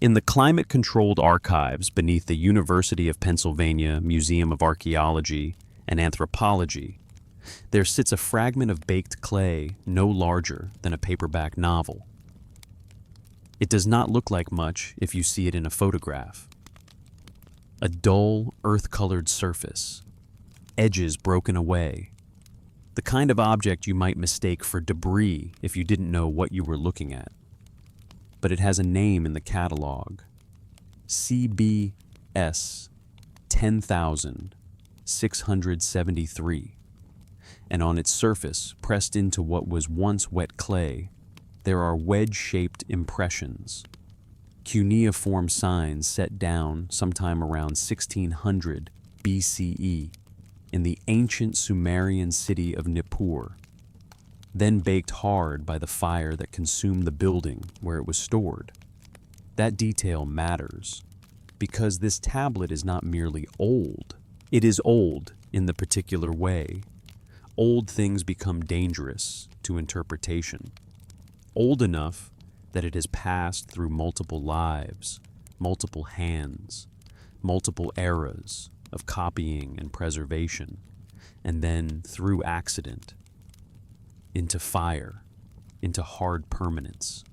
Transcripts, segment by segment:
In the climate-controlled archives beneath the University of Pennsylvania Museum of Archaeology and Anthropology, there sits a fragment of baked clay no larger than a paperback novel. It does not look like much if you see it in a photograph. A dull, earth-colored surface, edges broken away, the kind of object you might mistake for debris if you didn't know what you were looking at. But it has a name in the catalog: CBS 10,673. And on its surface, pressed into what was once wet clay, there are wedge-shaped impressions, cuneiform signs set down sometime around 1600 BCE in the ancient Sumerian city of Nippur, then baked hard by the fire that consumed the building where it was stored. That detail matters because this tablet is not merely old. It is old in the particular way. Old things become dangerous to interpretation. Old enough that it has passed through multiple lives, multiple hands, multiple eras of copying and preservation, and then through accident, into fire, into hard permanence.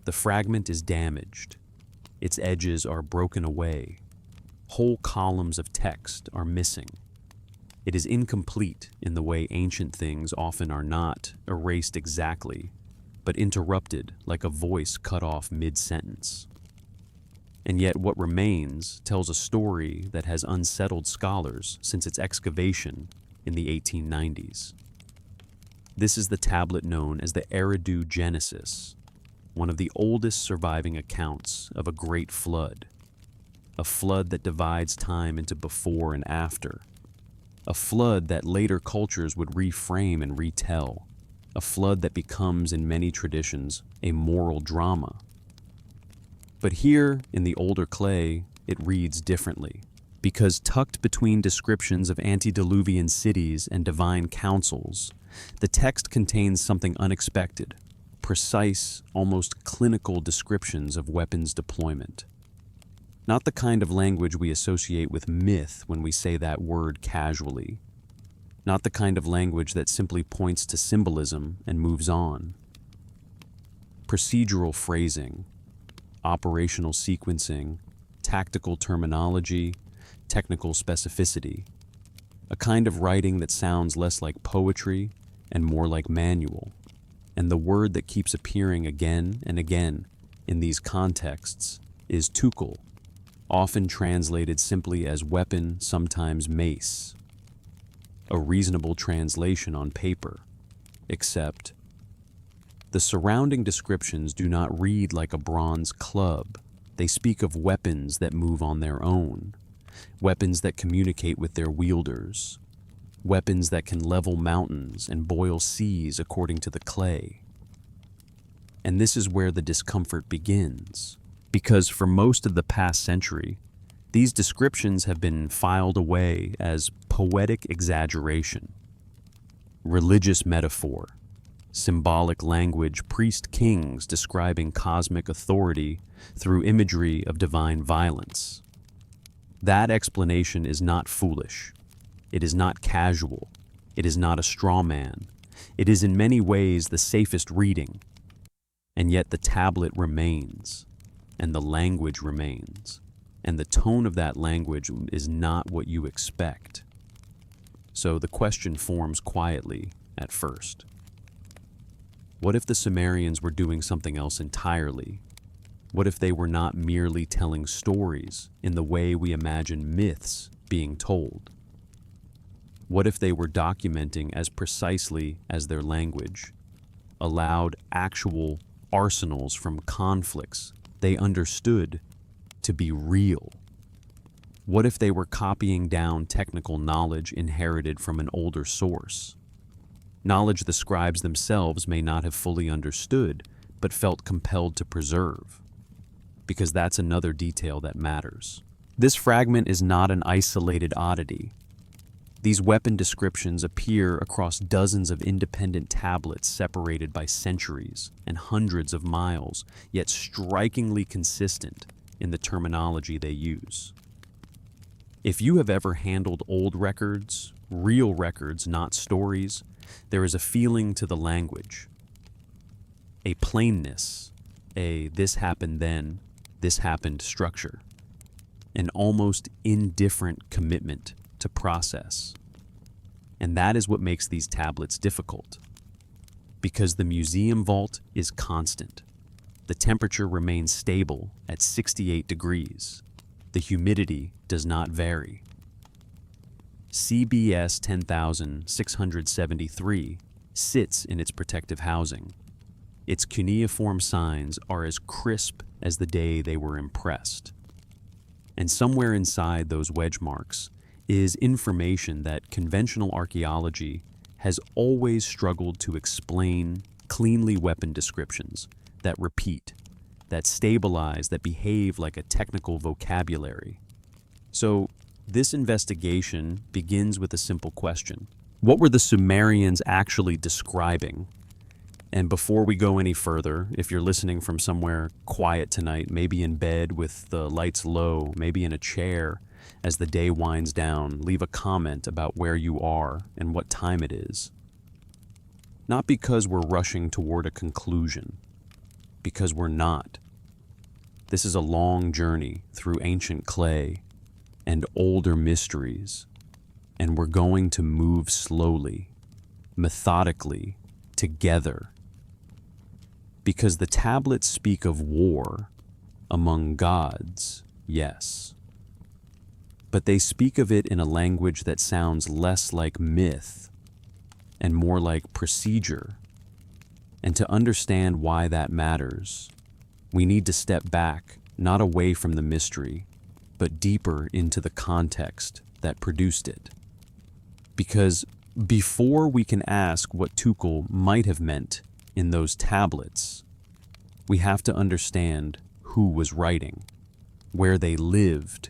The fragment is damaged. Its edges are broken away. Whole columns of text are missing. It is incomplete in the way ancient things often are not, erased exactly, but interrupted like a voice cut off mid-sentence. And yet what remains tells a story that has unsettled scholars since its excavation in the 1890s. This is the tablet known as the Eridu Genesis, one of the oldest surviving accounts of a great flood, a flood that divides time into before and after, a flood that later cultures would reframe and retell, a flood that becomes, in many traditions, a moral drama. But here, in the older clay, it reads differently, because tucked between descriptions of antediluvian cities and divine councils, the text contains something unexpected, precise, almost clinical descriptions of weapons deployment. Not the kind of language we associate with myth when we say that word casually. Not the kind of language that simply points to symbolism and moves on. Procedural phrasing, operational sequencing, tactical terminology, technical specificity. A kind of writing that sounds less like poetry and more like manual. And the word that keeps appearing again and again in these contexts is tukul, often translated simply as weapon, sometimes mace. A reasonable translation on paper, except the surrounding descriptions do not read like a bronze club. They speak of weapons that move on their own, weapons that communicate with their wielders, weapons that can level mountains and boil seas according to the clay. And this is where the discomfort begins, because for most of the past century, these descriptions have been filed away as poetic exaggeration, religious metaphor, symbolic language, priest kings describing cosmic authority through imagery of divine violence. That explanation is not foolish. It is not casual. It is not a straw man. It is in many ways the safest reading. And yet the tablet remains, and the language remains, and the tone of that language is not what you expect. So the question forms quietly at first. What if the Sumerians were doing something else entirely? What if they were not merely telling stories in the way we imagine myths being told? What if they were documenting as precisely as their language, allowed actual arsenals from conflicts they understood to be real? What if they were copying down technical knowledge inherited from an older source? Knowledge the scribes themselves may not have fully understood, but felt compelled to preserve. Because that's another detail that matters. This fragment is not an isolated oddity. These weapon descriptions appear across dozens of independent tablets separated by centuries and hundreds of miles, yet strikingly consistent in the terminology they use. If you have ever handled old records, real records, not stories, there is a feeling to the language, a plainness, a this happened then, this happened structure, an almost indifferent commitment to process. And that is what makes these tablets difficult. Because the museum vault is constant. The temperature remains stable at 68 degrees. The humidity does not vary. CBS 10,673 sits in its protective housing. Its cuneiform signs are as crisp as the day they were impressed. And somewhere inside those wedge marks is information that conventional archaeology has always struggled to explain. Cleanly weapon descriptions that repeat, that stabilize, that behave like a technical vocabulary. So this investigation begins with a simple question. What were the Sumerians actually describing? And before we go any further, if you're listening from somewhere quiet tonight, maybe in bed with the lights low, maybe in a chair as the day winds down, leave a comment about where you are and what time it is. Not because we're rushing toward a conclusion, because we're not. This is a long journey through ancient clay and older mysteries, and we're going to move slowly, methodically, together. Because the tablets speak of war among gods, yes. But they speak of it in a language that sounds less like myth and more like procedure. And to understand why that matters, we need to step back, not away from the mystery, but deeper into the context that produced it. Because before we can ask what tukul might have meant in those tablets, we have to understand who was writing, where they lived,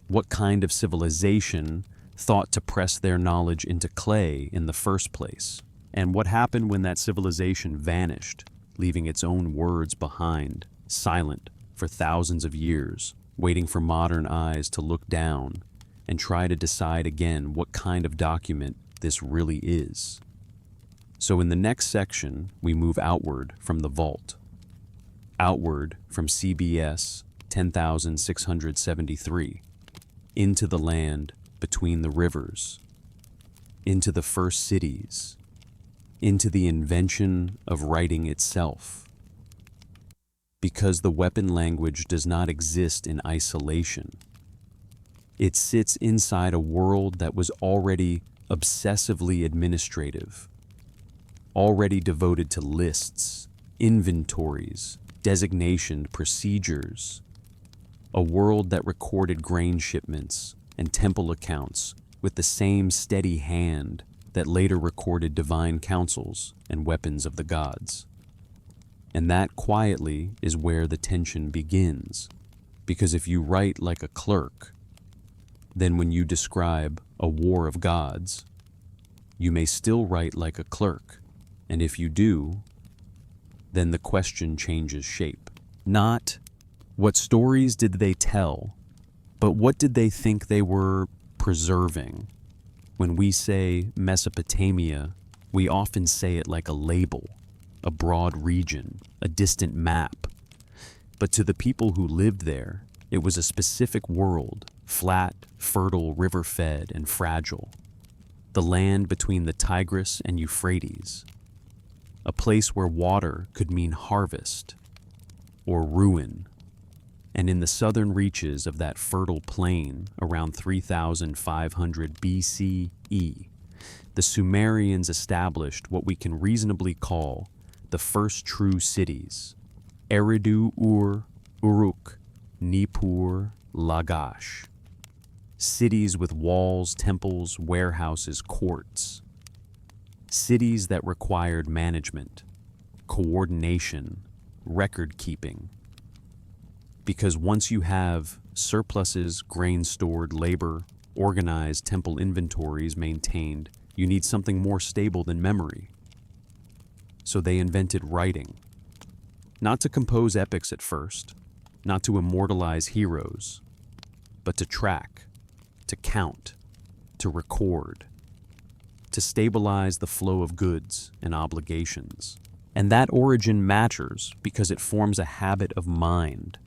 what kind of civilization thought to press their knowledge into clay in the first place, and what happened when that civilization vanished, leaving its own words behind, silent for thousands of years, waiting for modern eyes to look down and try to decide again what kind of document this really is. So in the next section, we move outward from the vault, outward from CBS 10,673, into the land between the rivers, into the first cities, into the invention of writing itself. Because the weapon language does not exist in isolation. It sits inside a world that was already obsessively administrative, already devoted to lists, inventories, designation procedures, a world that recorded grain shipments and temple accounts with the same steady hand that later recorded divine councils and weapons of the gods. And that quietly is where the tension begins, because if you write like a clerk, then when you describe a war of gods, you may still write like a clerk, and if you do, then the question changes shape. Not what stories did they tell, but what did they think they were preserving? When we say Mesopotamia, we often say it like a label, a broad region, a distant map. But to the people who lived there, it was a specific world, flat, fertile, river-fed, and fragile. The land between the Tigris and Euphrates, a place where water could mean harvest or ruin. And in the southern reaches of that fertile plain around 3,500 BCE, the Sumerians established what we can reasonably call the first true cities: Eridu, Ur, Uruk, Nippur, Lagash. Cities with walls, temples, warehouses, courts. Cities that required management, coordination, record keeping. Because once you have surpluses, grain stored, labor, organized temple inventories maintained, you need something more stable than memory. So they invented writing. Not to compose epics at first, not to immortalize heroes, but to track, to count, to record, to stabilize the flow of goods and obligations. And that origin matters because it forms a habit of mind.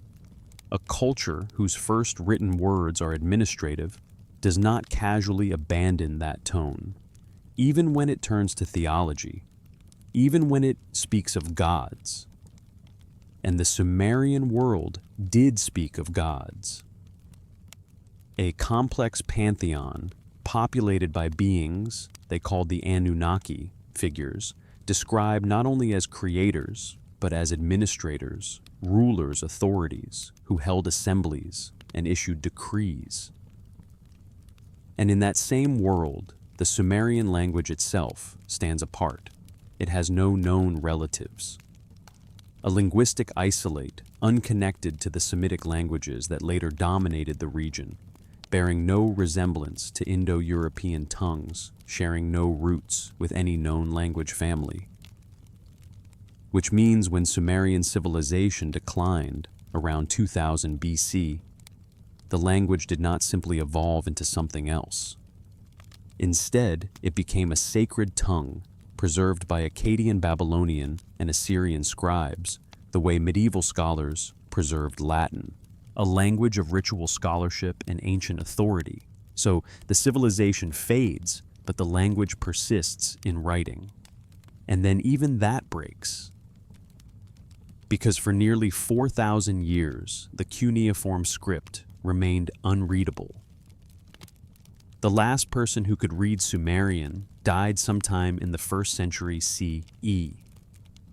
A culture whose first written words are administrative does not casually abandon that tone, even when it turns to theology, even when it speaks of gods. And the Sumerian world did speak of gods. A complex pantheon populated by beings they called the Anunnaki figures, described not only as creators, but as administrators, rulers, authorities, who held assemblies and issued decrees. And in that same world, the Sumerian language itself stands apart. It has no known relatives. A linguistic isolate, unconnected to the Semitic languages that later dominated the region, bearing no resemblance to Indo-European tongues, sharing no roots with any known language family. Which means when Sumerian civilization declined around 2000 BC, the language did not simply evolve into something else. Instead, it became a sacred tongue preserved by Akkadian Babylonian and Assyrian scribes, the way medieval scholars preserved Latin, a language of ritual scholarship and ancient authority. So the civilization fades, but the language persists in writing. And then even that breaks. Because for nearly 4,000 years, the cuneiform script remained unreadable. The last person who could read Sumerian died sometime in the 1st century CE,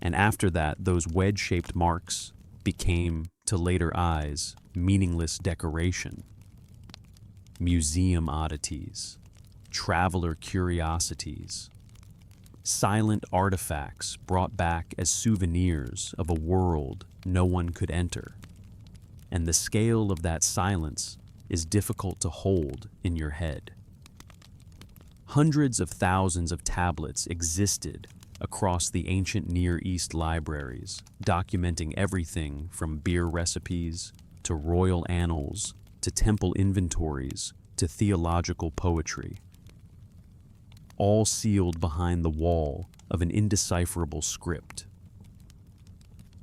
and after that, those wedge-shaped marks became, to later eyes, meaningless decoration. Museum oddities, traveler curiosities, silent artifacts brought back as souvenirs of a world no one could enter. And the scale of that silence is difficult to hold in your head. Hundreds of thousands of tablets existed across the ancient Near East libraries, documenting everything from beer recipes to royal annals to temple inventories to theological poetry, all sealed behind the wall of an indecipherable script.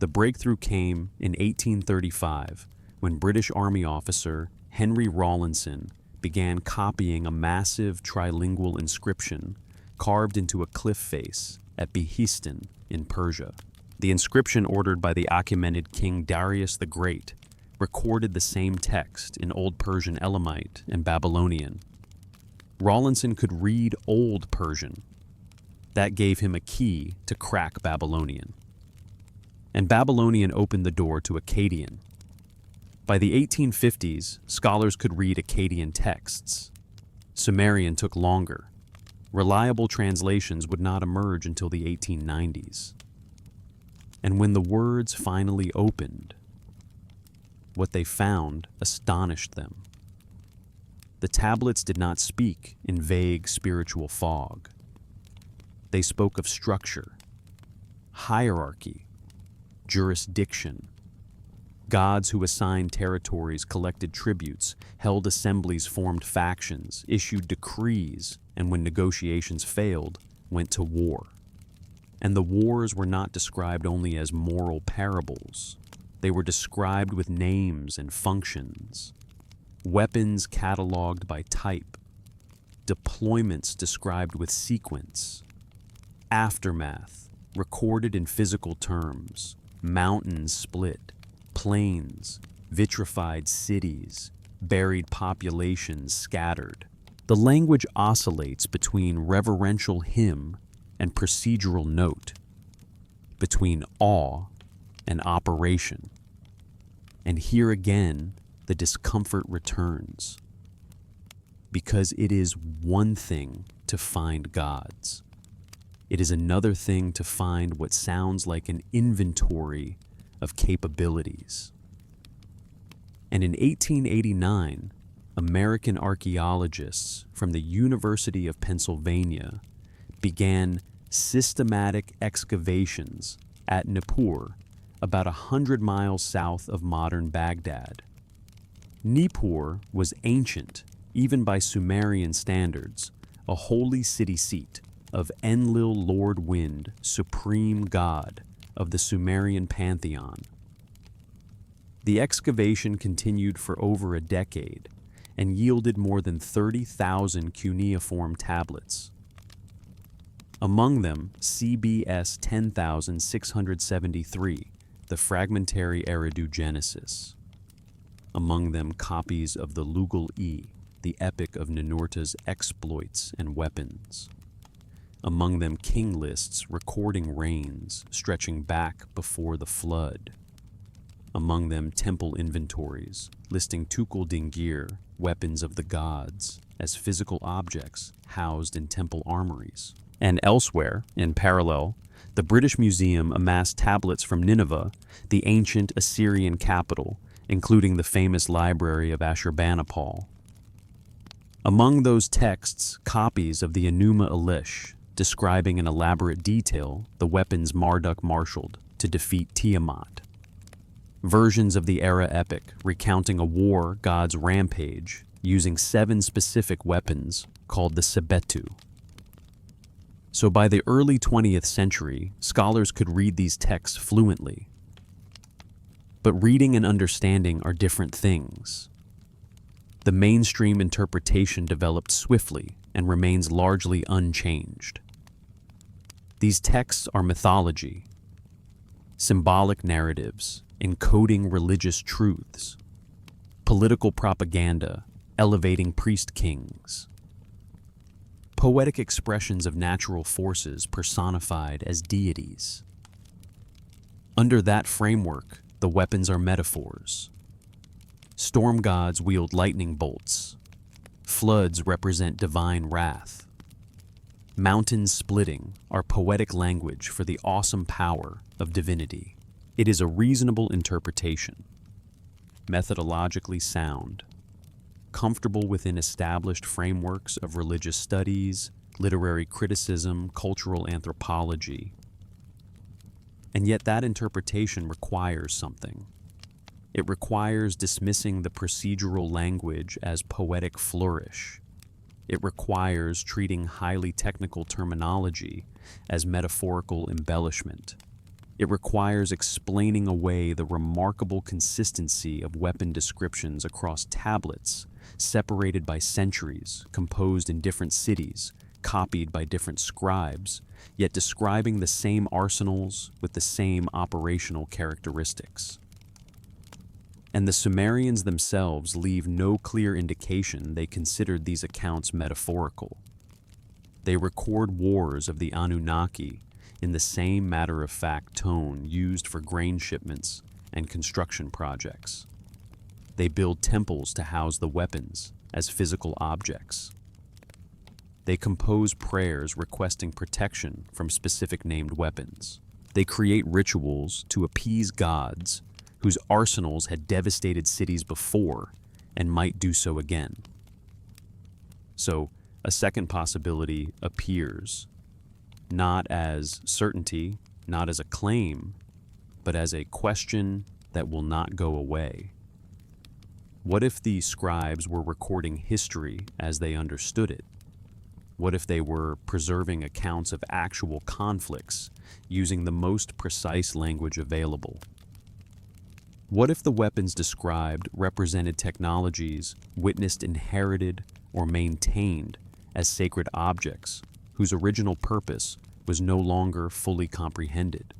The breakthrough came in 1835 when British Army officer Henry Rawlinson began copying a massive trilingual inscription carved into a cliff face at Behistun in Persia. The inscription, ordered by the Achaemenid king Darius the Great, recorded the same text in Old Persian Elamite and Babylonian. Rawlinson could read Old Persian. That gave him a key to crack Babylonian. And Babylonian opened the door to Akkadian. By the 1850s, scholars could read Akkadian texts. Sumerian took longer. Reliable translations would not emerge until the 1890s. And when the words finally opened, what they found astonished them. The tablets did not speak in vague spiritual fog. They spoke of structure, hierarchy, jurisdiction. Gods who assigned territories collected tributes, held assemblies, formed factions, issued decrees, and when negotiations failed, went to war. And the wars were not described only as moral parables. They were described with names and functions. Weapons cataloged by type. Deployments described with sequence. Aftermath recorded in physical terms. Mountains split. Plains, vitrified cities, buried populations scattered. The language oscillates between reverential hymn and procedural note, between awe and operation. And here again, the discomfort returns. Because it is one thing to find gods. It is another thing to find what sounds like an inventory of capabilities. And in 1889, American archaeologists from the University of Pennsylvania began systematic excavations at Nippur, about 100 miles south of modern Baghdad. Nippur was ancient, even by Sumerian standards, a holy city seat of Enlil Lord Wind, supreme god of the Sumerian pantheon. The excavation continued for over a decade and yielded more than 30,000 cuneiform tablets. Among them, CBS 10,673, the fragmentary Eridu Genesis. Among them, copies of the Lugal-E, the epic of Ninurta's exploits and weapons. Among them, king lists recording reigns stretching back before the flood. Among them, temple inventories listing tukul dingir, weapons of the gods, as physical objects housed in temple armories. And elsewhere, in parallel, the British Museum amassed tablets from Nineveh, the ancient Assyrian capital, including the famous library of Ashurbanipal. Among those texts, copies of the Enuma Elish, describing in elaborate detail the weapons Marduk marshaled to defeat Tiamat. Versions of the era epic recounting a war god's rampage using 7 specific weapons called the Sebetu. So by the early 20th century, scholars could read these texts fluently. But reading and understanding are different things. The mainstream interpretation developed swiftly and remains largely unchanged. These texts are mythology, symbolic narratives, encoding religious truths, political propaganda, elevating priest kings, poetic expressions of natural forces personified as deities. Under that framework, the weapons are metaphors. Storm gods wield lightning bolts. Floods represent divine wrath. Mountains splitting are poetic language for the awesome power of divinity. It is a reasonable interpretation, methodologically sound, comfortable within established frameworks of religious studies, literary criticism, cultural anthropology. And yet that interpretation requires something. It requires dismissing the procedural language as poetic flourish. It requires treating highly technical terminology as metaphorical embellishment. It requires explaining away the remarkable consistency of weapon descriptions across tablets, separated by centuries, composed in different cities, copied by different scribes, yet describing the same arsenals with the same operational characteristics. And the Sumerians themselves leave no clear indication they considered these accounts metaphorical. They record wars of the Anunnaki in the same matter-of-fact tone used for grain shipments and construction projects. They build temples to house the weapons as physical objects. They compose prayers requesting protection from specific named weapons. They create rituals to appease gods whose arsenals had devastated cities before and might do so again. So, a second possibility appears, not as certainty, not as a claim, but as a question that will not go away. What if the scribes were recording history as they understood it? What if they were preserving accounts of actual conflicts using the most precise language available? What if the weapons described represented technologies witnessed inherited or maintained as sacred objects whose original purpose was no longer fully comprehended?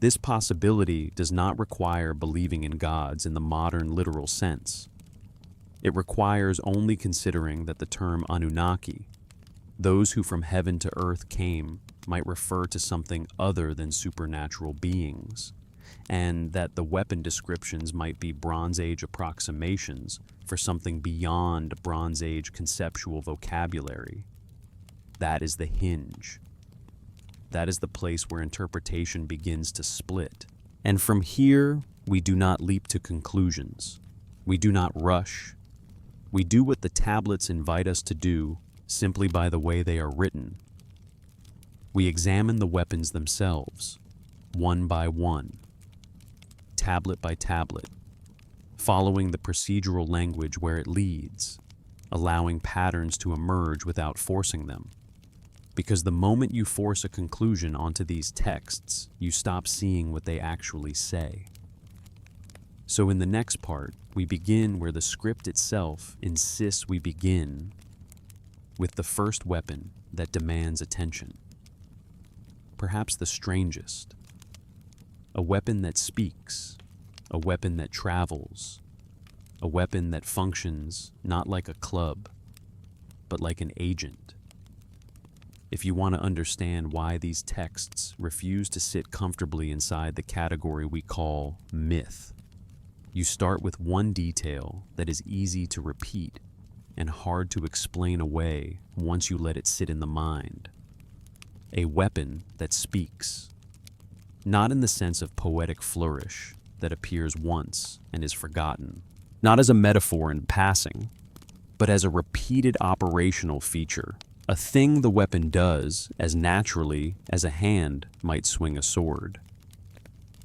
This possibility does not require believing in gods in the modern literal sense. It requires only considering that the term Anunnaki, those who from heaven to earth came, might refer to something other than supernatural beings, and that the weapon descriptions might be Bronze Age approximations for something beyond Bronze Age conceptual vocabulary. That is the hinge. That is the place where interpretation begins to split. And from here, we do not leap to conclusions. We do not rush. We do what the tablets invite us to do simply by the way they are written. We examine the weapons themselves, one by one, tablet by tablet, following the procedural language where it leads, allowing patterns to emerge without forcing them. Because the moment you force a conclusion onto these texts, you stop seeing what they actually say. So in the next part, we begin where the script itself insists we begin, with the first weapon that demands attention. Perhaps the strangest. A weapon that speaks, a weapon that travels, a weapon that functions not like a club, but like an agent. If you want to understand why these texts refuse to sit comfortably inside the category we call myth, you start with one detail that is easy to repeat and hard to explain away once you let it sit in the mind. A weapon that speaks. Not in the sense of poetic flourish that appears once and is forgotten. Not as a metaphor in passing, but as a repeated operational feature. A thing the weapon does as naturally as a hand might swing a sword.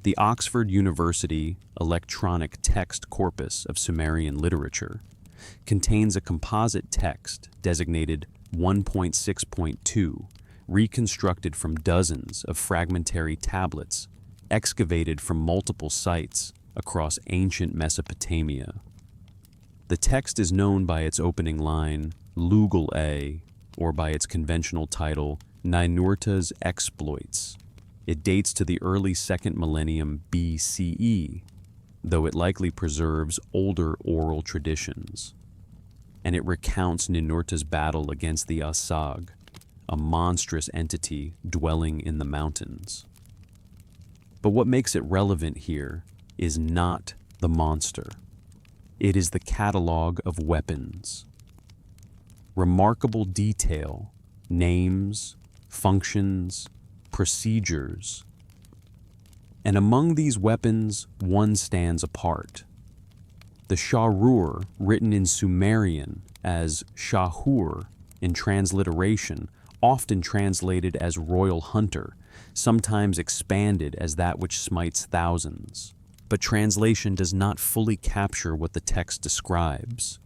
The Oxford University Electronic Text Corpus of Sumerian Literature contains a composite text designated 1.6.2, reconstructed from dozens of fragmentary tablets excavated from multiple sites across ancient Mesopotamia. The text is known by its opening line, Lugal-A, or by its conventional title, Ninurta's Exploits. It dates to the early 2nd millennium BCE, though it likely preserves older oral traditions. And it recounts Ninurta's battle against the Asag, a monstrous entity dwelling in the mountains. But what makes it relevant here is not the monster. It is the catalog of weapons. Remarkable detail, names, functions, procedures. And among these weapons, one stands apart. The Sharrur, written in Sumerian as Shahur in transliteration, often translated as royal hunter, sometimes expanded as that which smites thousands. But translation does not fully capture what the text describes.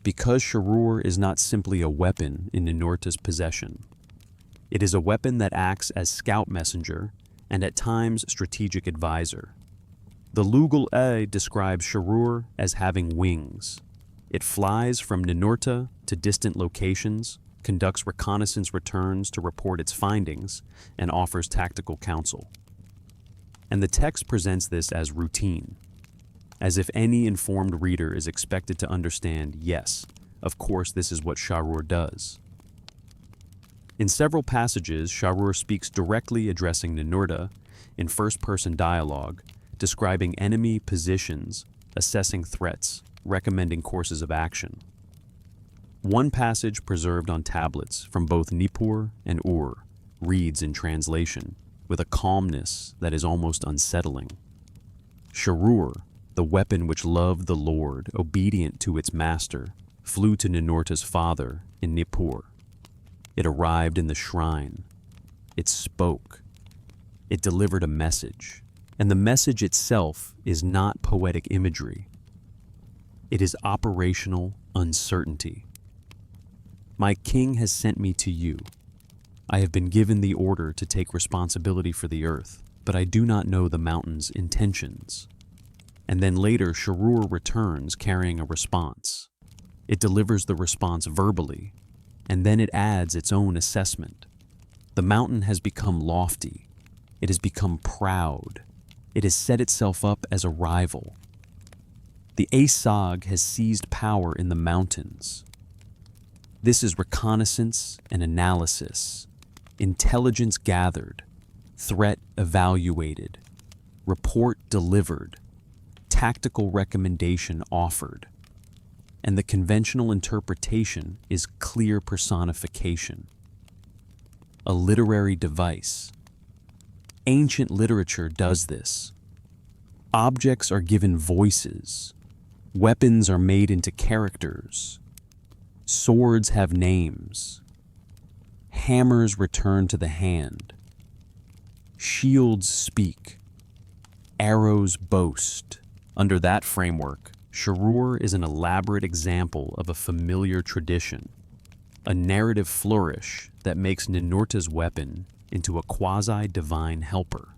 Because Sharrur is not simply a weapon in Ninurta's possession. It is a weapon that acts as scout messenger and at times strategic advisor. The Lugal-A describes Sharrur as having wings. It flies from Ninurta to distant locations, conducts reconnaissance returns to report its findings, and offers tactical counsel. And the text presents this as routine, as if any informed reader is expected to understand, yes, of course this is what Sharrur does. In several passages, Sharrur speaks directly addressing Ninurta in first-person dialogue, describing enemy positions, assessing threats, recommending courses of action. One passage preserved on tablets from both Nippur and Ur reads in translation with a calmness that is almost unsettling. Sharrur, the weapon which loved the Lord, obedient to its master, flew to Ninurta's father in Nippur. It arrived in the shrine. It spoke. It delivered a message. And the message itself is not poetic imagery. It is operational uncertainty. My king has sent me to you. I have been given the order to take responsibility for the earth, but I do not know the mountain's intentions. And then later, Sharrur returns carrying a response. It delivers the response verbally, and then it adds its own assessment. The mountain has become lofty. It has become proud. It has set itself up as a rival. The Asag has seized power in the mountains. This is reconnaissance and analysis, intelligence gathered, threat evaluated, report delivered, tactical recommendation offered. And the conventional interpretation is clear personification. A literary device. Ancient literature does this. Objects are given voices. Weapons are made into characters. Swords have names. Hammers return to the hand. Shields speak. Arrows boast. Under that framework, Sharrur is an elaborate example of a familiar tradition, a narrative flourish that makes Ninurta's weapon into a quasi-divine helper.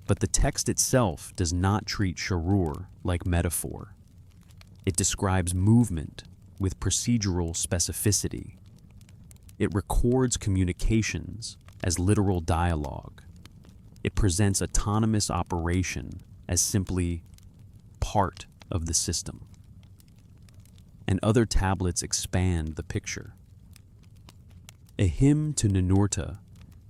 But the text itself does not treat Sharrur like metaphor. It describes movement with procedural specificity. It records communications as literal dialogue. It presents autonomous operation as simply part of the system. And other tablets expand the picture. A hymn to Ninurta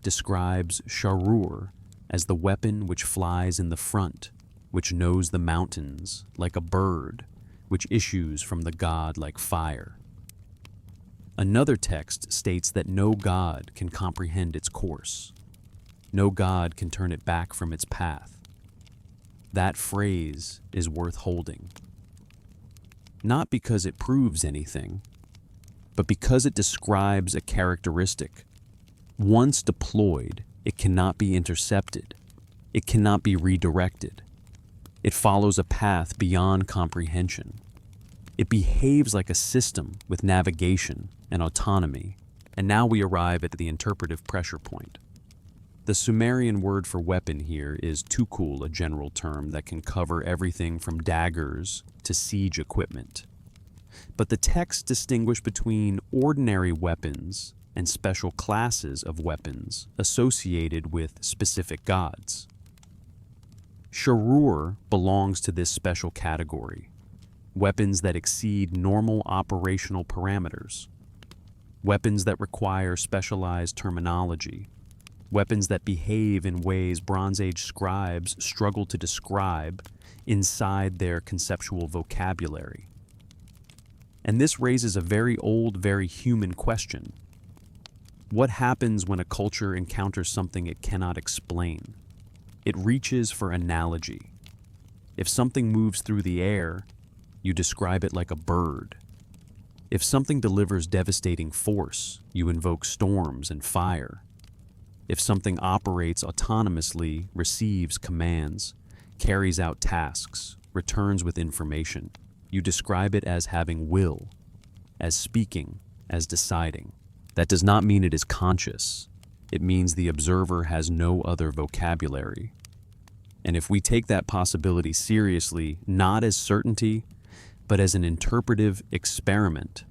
describes Sharrur as the weapon which flies in the front, which knows the mountains like a bird, which issues from the god like fire. Another text states that no god can comprehend its course. No god can turn it back from its path. That phrase is worth holding. Not because it proves anything, but because it describes a characteristic. Once deployed, it cannot be intercepted. It cannot be redirected. It follows a path beyond comprehension. It behaves like a system with navigation and autonomy. And now we arrive at the interpretive pressure point. The Sumerian word for weapon here is tukul, a general term that can cover everything from daggers to siege equipment. But the texts distinguish between ordinary weapons and special classes of weapons associated with specific gods. Sharrur belongs to this special category, weapons that exceed normal operational parameters, weapons that require specialized terminology, weapons that behave in ways Bronze Age scribes struggle to describe inside their conceptual vocabulary. And this raises a very old, very human question. What happens when a culture encounters something it cannot explain? It reaches for analogy. If something moves through the air, you describe it like a bird. If something delivers devastating force, you invoke storms and fire. If something operates autonomously, receives commands, carries out tasks, returns with information, you describe it as having will, as speaking, as deciding. That does not mean it is conscious. It means the observer has no other vocabulary. And if we take that possibility seriously, not as certainty, but as an interpretive experiment,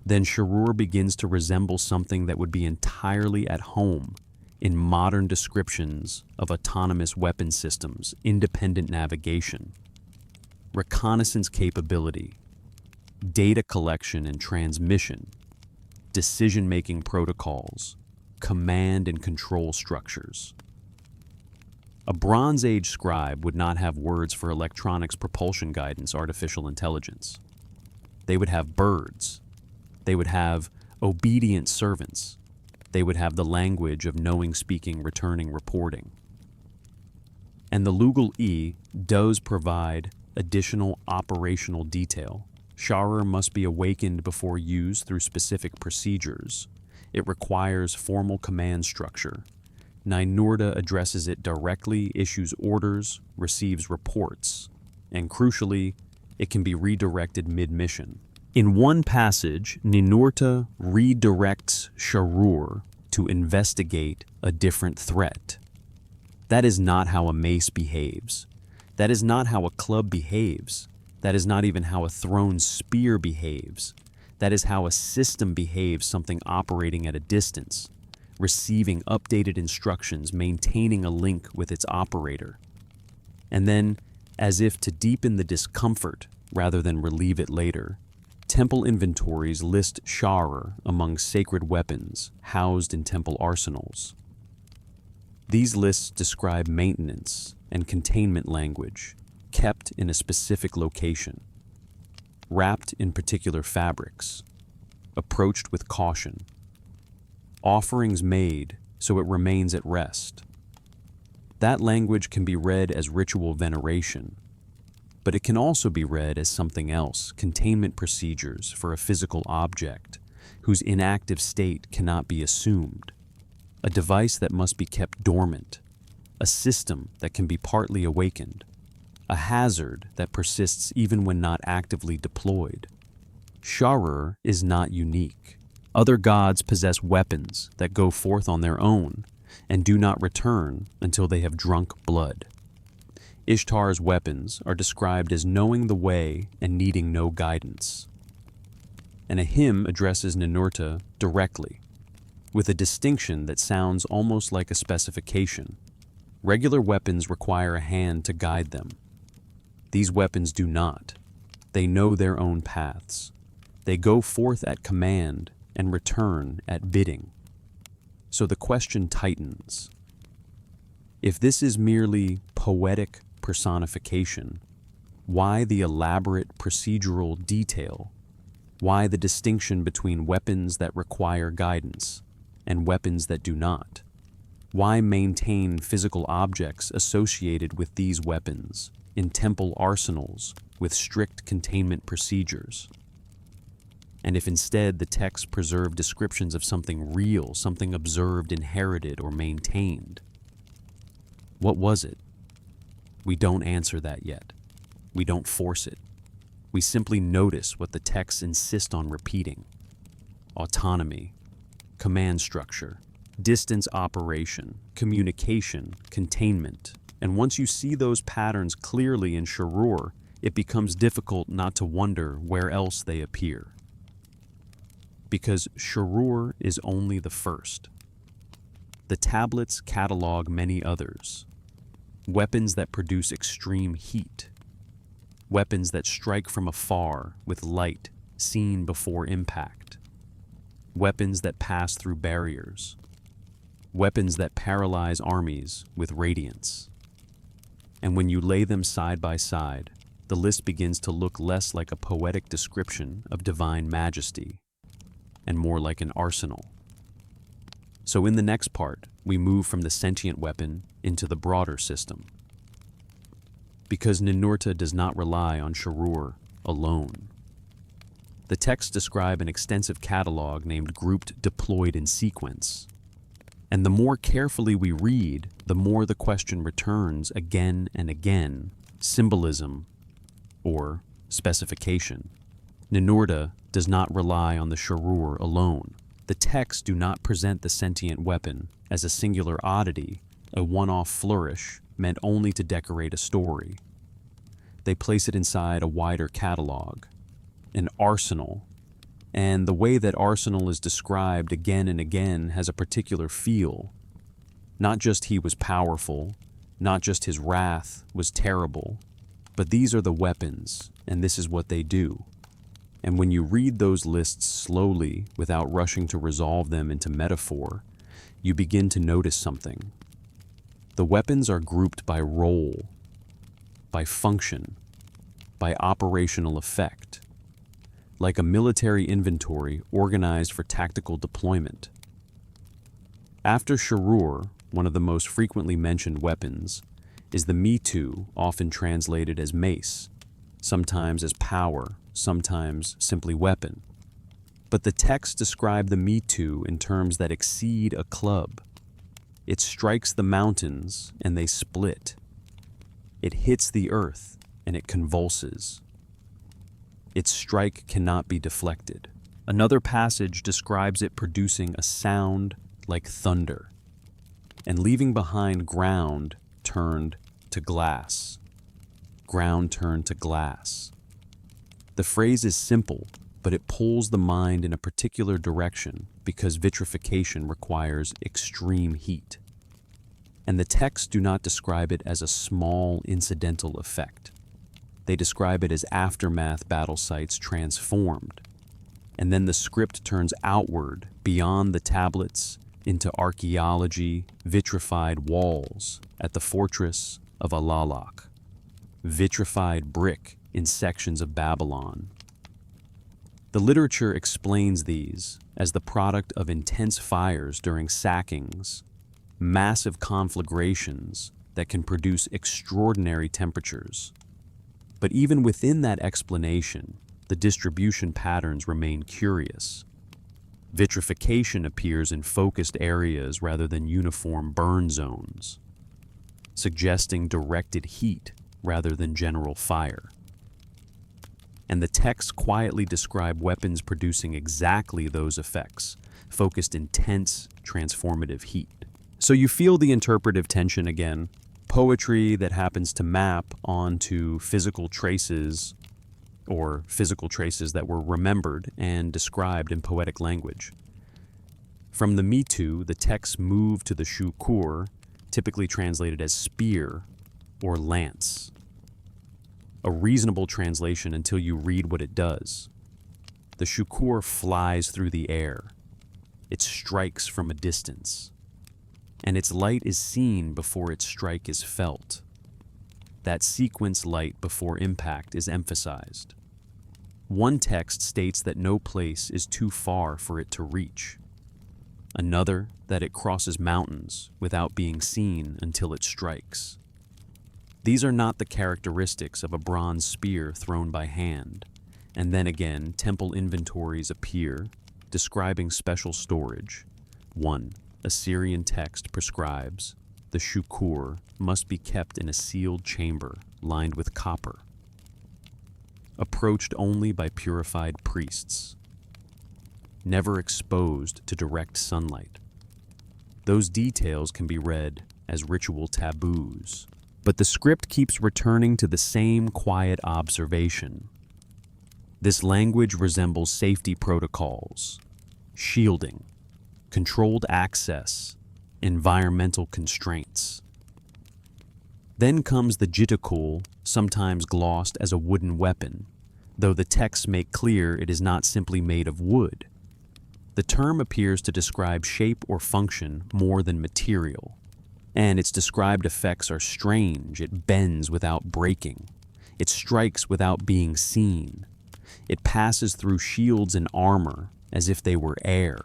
then Sharrur begins to resemble something that would be entirely at home in modern descriptions of autonomous weapon systems, independent navigation, reconnaissance capability, data collection and transmission, decision-making protocols, command and control structures. A Bronze Age scribe would not have words for electronics propulsion guidance, artificial intelligence. They would have birds. They would have obedient servants. They would have the language of knowing, speaking, returning, reporting. And the Lugal-E does provide additional operational detail. Sharrur must be awakened before use through specific procedures. It requires formal command structure. Ninurta addresses it directly, issues orders, receives reports, and crucially, it can be redirected mid-mission. In one passage, Ninurta redirects Sharrur to investigate a different threat. That is not how a mace behaves. That is not how a club behaves. That is not even how a thrown spear behaves. That is how a system behaves, something operating at a distance, receiving updated instructions, maintaining a link with its operator. And then, as if to deepen the discomfort rather than relieve it later, temple inventories list Sharrur among sacred weapons housed in temple arsenals. These lists describe maintenance and containment language kept in a specific location, wrapped in particular fabrics, approached with caution, offerings made so it remains at rest. That language can be read as ritual veneration. but it can also be read as something else, containment procedures for a physical object whose inactive state cannot be assumed, a device that must be kept dormant, a system that can be partly awakened, a hazard that persists even when not actively deployed. Sharrur is not unique. Other gods possess weapons that go forth on their own and do not return until they have drunk blood. Ishtar's weapons are described as knowing the way and needing no guidance. And a hymn addresses Ninurta directly, with a distinction that sounds almost like a specification. Regular weapons require a hand to guide them. These weapons do not. They know their own paths. They go forth at command and return at bidding. So the question tightens. If this is merely poetic personification, why the elaborate procedural detail? Why the distinction between weapons that require guidance and weapons that do not? Why maintain physical objects associated with these weapons in temple arsenals with strict containment procedures? And if instead the texts preserve descriptions of something real, something observed, inherited, or maintained? What was it? We don't answer that yet. We don't force it. We simply notice what the texts insist on repeating. Autonomy, command structure, distance operation, communication, containment. And once you see those patterns clearly in Sharrur, it becomes difficult not to wonder where else they appear. Because Sharrur is only the first. The tablets catalog many others. Weapons that produce extreme heat. Weapons that strike from afar with light seen before impact. Weapons that pass through barriers. Weapons that paralyze armies with radiance. And when you lay them side by side, the list begins to look less like a poetic description of divine majesty and more like an arsenal. So in the next part, we move from the sentient weapon into the broader system. Because Ninurta does not rely on Sharrur alone. The texts describe an extensive catalog named Grouped Deployed in Sequence. And the more carefully we read, the more the question returns again and again: symbolism or specification. Ninurta does not rely on the Sharrur alone. The texts do not present the sentient weapon as a singular oddity, a one-off flourish meant only to decorate a story. They place it inside a wider catalog, an arsenal, and the way that arsenal is described again and again has a particular feel. Not just he was powerful, not just his wrath was terrible, but these are the weapons, and this is what they do. And when you read those lists slowly, without rushing to resolve them into metaphor, you begin to notice something. The weapons are grouped by role, by function, by operational effect, like a military inventory organized for tactical deployment. After Sharrur, one of the most frequently mentioned weapons is the mitu, often translated as mace, sometimes as power, sometimes simply weapon. But the texts describe the mitu in terms that exceed a club. It strikes the mountains and they split. It hits the earth and it convulses. Its strike cannot be deflected. Another passage describes it producing a sound like thunder and leaving behind ground turned to glass. Ground turned to glass. The phrase is simple, but it pulls the mind in a particular direction because vitrification requires extreme heat. And the texts do not describe it as a small incidental effect. They describe it as aftermath battle sites transformed. And then the script turns outward beyond the tablets into archaeology, vitrified walls at the fortress of Alalak, vitrified brick in sections of Babylon. The literature explains these as the product of intense fires during sackings, massive conflagrations that can produce extraordinary temperatures. But even within that explanation, the distribution patterns remain curious. Vitrification appears in focused areas rather than uniform burn zones, suggesting directed heat rather than general fire. And the texts quietly describe weapons producing exactly those effects, focused intense, transformative heat. So you feel the interpretive tension again, poetry that happens to map onto physical traces, or physical traces that were remembered and described in poetic language. From the mitu, the texts move to the shukur, typically translated as spear or lance. A reasonable translation until you read what it does. The shukur flies through the air. It strikes from a distance, and its light is seen before its strike is felt. That sequence light before impact is emphasized. One text states that no place is too far for it to reach. Another, that it crosses mountains without being seen until it strikes. These are not the characteristics of a bronze spear thrown by hand. And then again, temple inventories appear, describing special storage. 1. Assyrian text prescribes the shukur must be kept in a sealed chamber lined with copper, approached only by purified priests, never exposed to direct sunlight. Those details can be read as ritual taboos, but the script keeps returning to the same quiet observation. This language resembles safety protocols, shielding, controlled access, environmental constraints. Then comes the tukul, sometimes glossed as a wooden weapon, though the texts make clear it is not simply made of wood. The term appears to describe shape or function more than material, and its described effects are strange. It bends without breaking. It strikes without being seen. It passes through shields and armor as if they were air.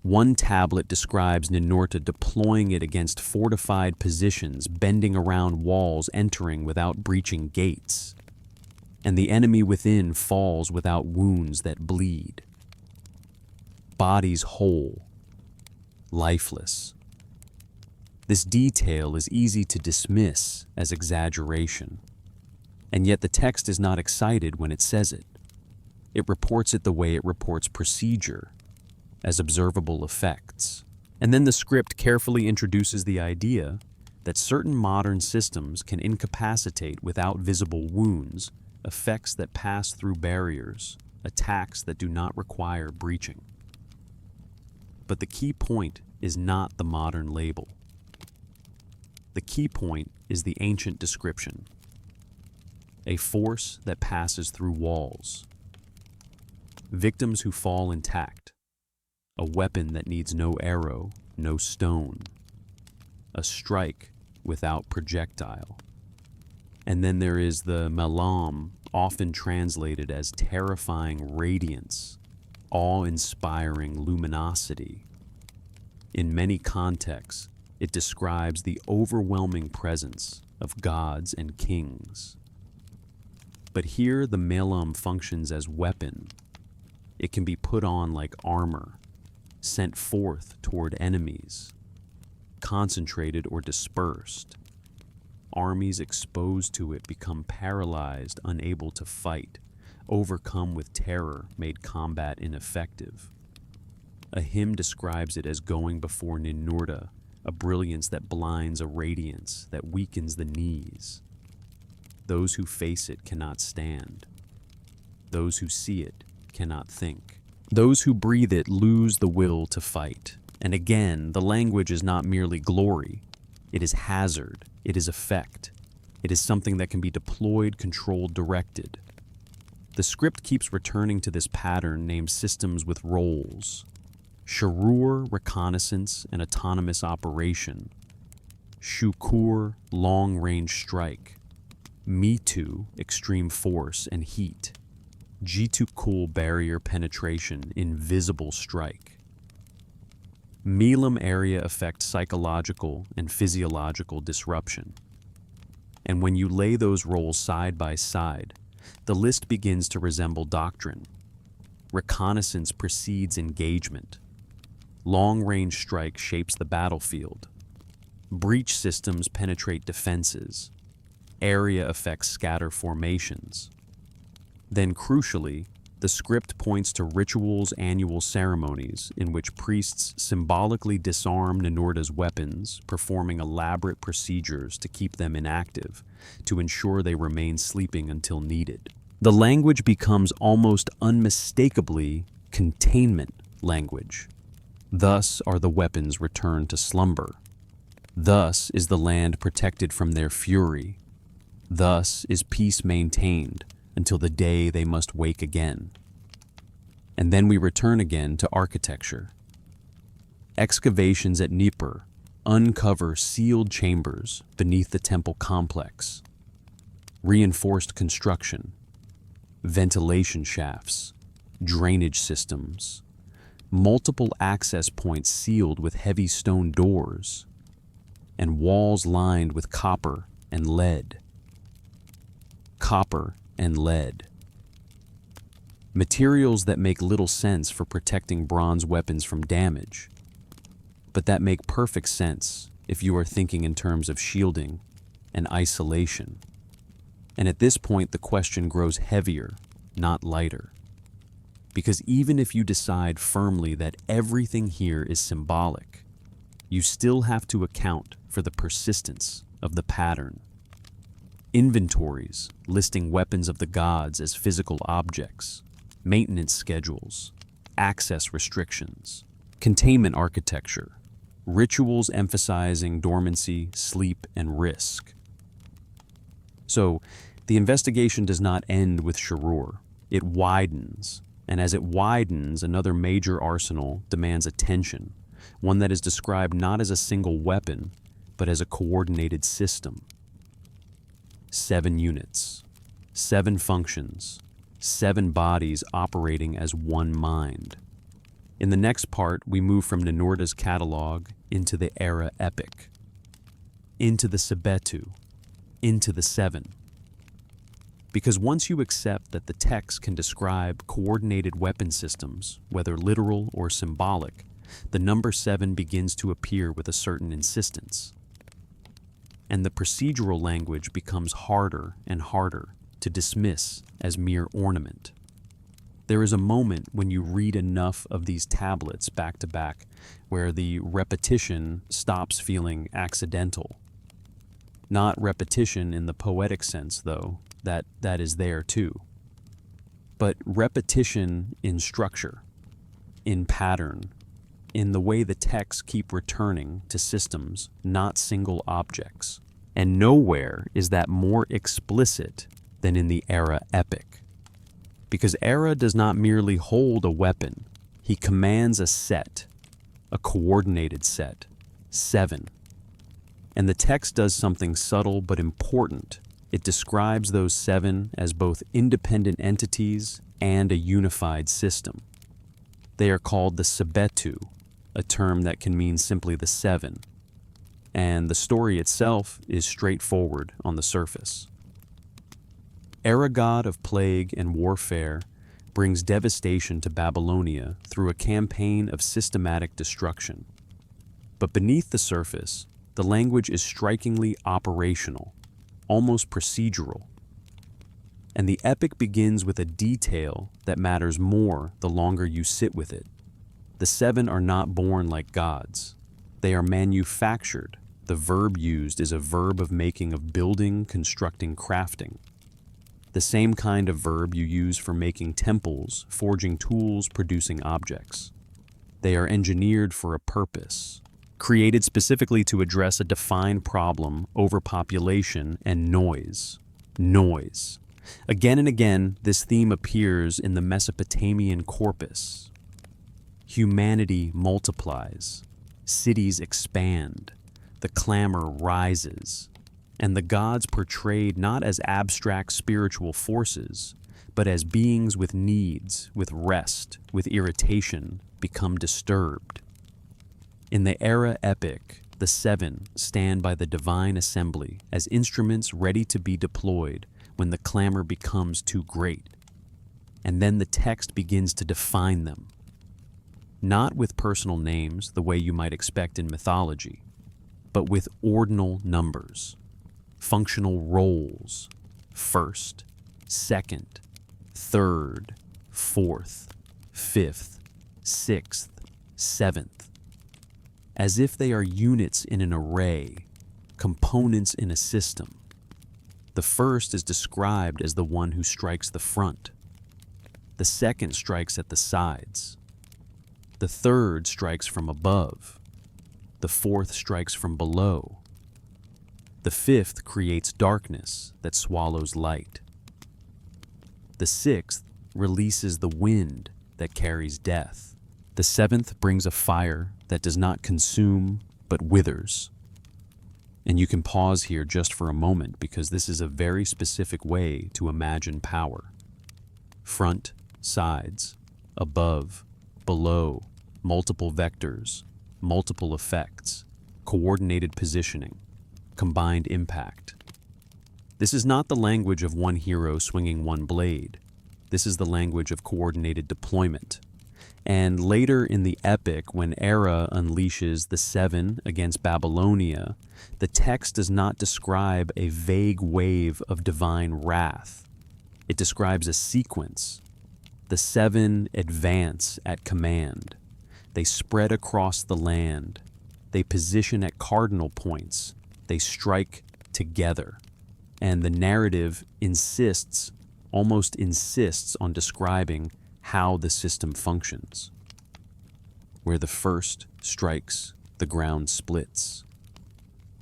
One tablet describes Ninurta deploying it against fortified positions, bending around walls, entering without breaching gates. And the enemy within falls without wounds that bleed. Bodies whole, lifeless. This detail is easy to dismiss as exaggeration, and yet the text is not excited when it says it. It reports it the way it reports procedure, as observable effects. And then the script carefully introduces the idea that certain modern systems can incapacitate without visible wounds, effects that pass through barriers, attacks that do not require breaching. But the key point is not the modern label. The key point is the ancient description. A force that passes through walls. Victims who fall intact. A weapon that needs no arrow, no stone. A strike without projectile. And then there is the malam, often translated as terrifying radiance, awe-inspiring luminosity. In many contexts, it describes the overwhelming presence of gods and kings. But here the malam functions as weapon. It can be put on like armor, sent forth toward enemies, concentrated or dispersed. Armies exposed to it become paralyzed, unable to fight, overcome with terror, made combat ineffective. A hymn describes it as going before Ninurta, a brilliance that blinds, a radiance that weakens the knees. Those who face it cannot stand. Those who see it cannot think. Those who breathe it lose the will to fight. And again, the language is not merely glory. It is hazard. It is effect. It is something that can be deployed, controlled, directed. The script keeps returning to this pattern named systems with roles. Sharrur, reconnaissance and autonomous operation. Shukur, long-range strike. Mitu, extreme force and heat. Tukul, barrier penetration, invisible strike. Milam area effect, psychological and physiological disruption. And when you lay those roles side by side, the list begins to resemble doctrine. Reconnaissance precedes engagement. Long-range strike shapes the battlefield. Breach systems penetrate defenses. Area effects scatter formations. Then, crucially, the script points to rituals' annual ceremonies in which priests symbolically disarm Ninurta's weapons, performing elaborate procedures to keep them inactive, to ensure they remain sleeping until needed. The language becomes almost unmistakably containment language. Thus are the weapons returned to slumber. Thus is the land protected from their fury. Thus is peace maintained until the day they must wake again. And then we return again to architecture. Excavations at Nippur uncover sealed chambers beneath the temple complex. Reinforced construction, ventilation shafts, drainage systems, multiple access points sealed with heavy stone doors, and walls lined with copper and lead. Copper and lead. Materials that make little sense for protecting bronze weapons from damage, but that make perfect sense if you are thinking in terms of shielding and isolation. And at this point, the question grows heavier, not lighter. Because even if you decide firmly that everything here is symbolic, you still have to account for the persistence of the pattern. Inventories listing weapons of the gods as physical objects, maintenance schedules, access restrictions, containment architecture, rituals emphasizing dormancy, sleep, and risk. So, the investigation does not end with Sharrur. It widens, and as it widens, another major arsenal demands attention, one that is described not as a single weapon, but as a coordinated system. 7 units, 7 functions, 7 bodies operating as one mind. In the next part, we move from Ninurta's catalog into the era epic, into the Sebetu, into the 7. Because once you accept that the text can describe coordinated weapon systems, whether literal or symbolic, the number 7 begins to appear with a certain insistence. And the procedural language becomes harder and harder to dismiss as mere ornament. There is a moment when you read enough of these tablets back to back where the repetition stops feeling accidental. Not repetition in the poetic sense, though, that is there too, but repetition in structure, in pattern, in the way the texts keep returning to systems, not single objects. And nowhere is that more explicit than in the era epic. Because Era does not merely hold a weapon, he commands a set, a coordinated set, 7. And the text does something subtle but important. It describes those 7 as both independent entities and a unified system. They are called the Sebetu, a term that can mean simply the 7. And the story itself is straightforward on the surface. Era god of plague and warfare brings devastation to Babylonia through a campaign of systematic destruction. But beneath the surface, the language is strikingly operational, almost procedural. And the epic begins with a detail that matters more the longer you sit with it. The 7 are not born like gods. They are manufactured. The verb used is a verb of making, of building, constructing, crafting. The same kind of verb you use for making temples, forging tools, producing objects. They are engineered for a purpose, created specifically to address a defined problem: overpopulation and noise. Noise. Again and again, this theme appears in the Mesopotamian corpus. Humanity multiplies, cities expand, the clamor rises, and the gods portrayed not as abstract spiritual forces, but as beings with needs, with rest, with irritation, become disturbed. In the era epic, The seven stand by the divine assembly as instruments ready to be deployed when the clamor becomes too great. And then the text begins to define them. Not with personal names the way you might expect in mythology, but with ordinal numbers, functional roles, first, second, third, fourth, fifth, sixth, seventh, as if they are units in an array, components in a system. The first is described as the one who strikes the front. The second strikes at the sides. The third strikes from above. The fourth strikes from below. The fifth creates darkness that swallows light. The sixth releases the wind that carries death. The seventh brings a fire that does not consume but withers. And you can pause here just for a moment because this is a very specific way to imagine power. Front, sides, above, below, multiple vectors, multiple effects, coordinated positioning, combined impact. This is not the language of one hero swinging one blade. This is the language of coordinated deployment. And later in the epic, when Era unleashes the seven against Babylonia, the text does not describe a vague wave of divine wrath. It describes a sequence. The seven advance at command. They spread across the land. They position at cardinal points. They strike together. And the narrative almost insists on describing how the system functions. Where the first strikes, the ground splits.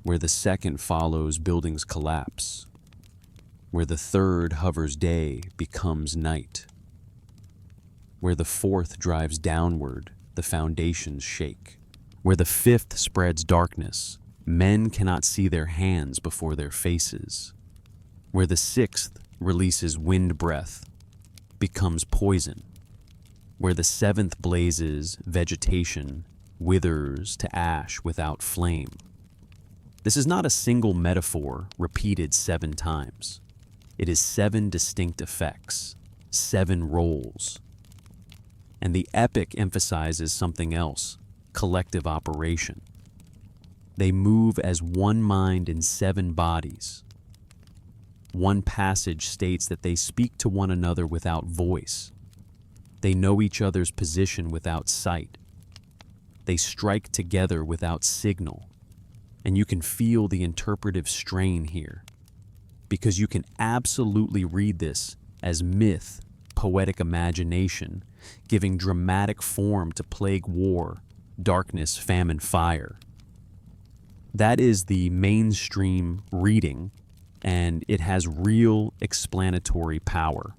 Where the second follows, buildings collapse. Where the third hovers day, becomes night. Where the fourth drives downward, the foundations shake. Where the fifth spreads darkness, men cannot see their hands before their faces. Where the sixth releases wind breath, becomes poison. Where the seventh blazes, vegetation withers to ash without flame. This is not a single metaphor repeated 7 times. It is 7 distinct effects, 7 roles. And the epic emphasizes something else, collective operation. They move as one mind in 7 bodies. One passage states that they speak to one another without voice. They know each other's position without sight. They strike together without signal. And you can feel the interpretive strain here, because you can absolutely read this as myth, poetic imagination, giving dramatic form to plague, war, darkness, famine, fire. That is the mainstream reading, and it has real explanatory power.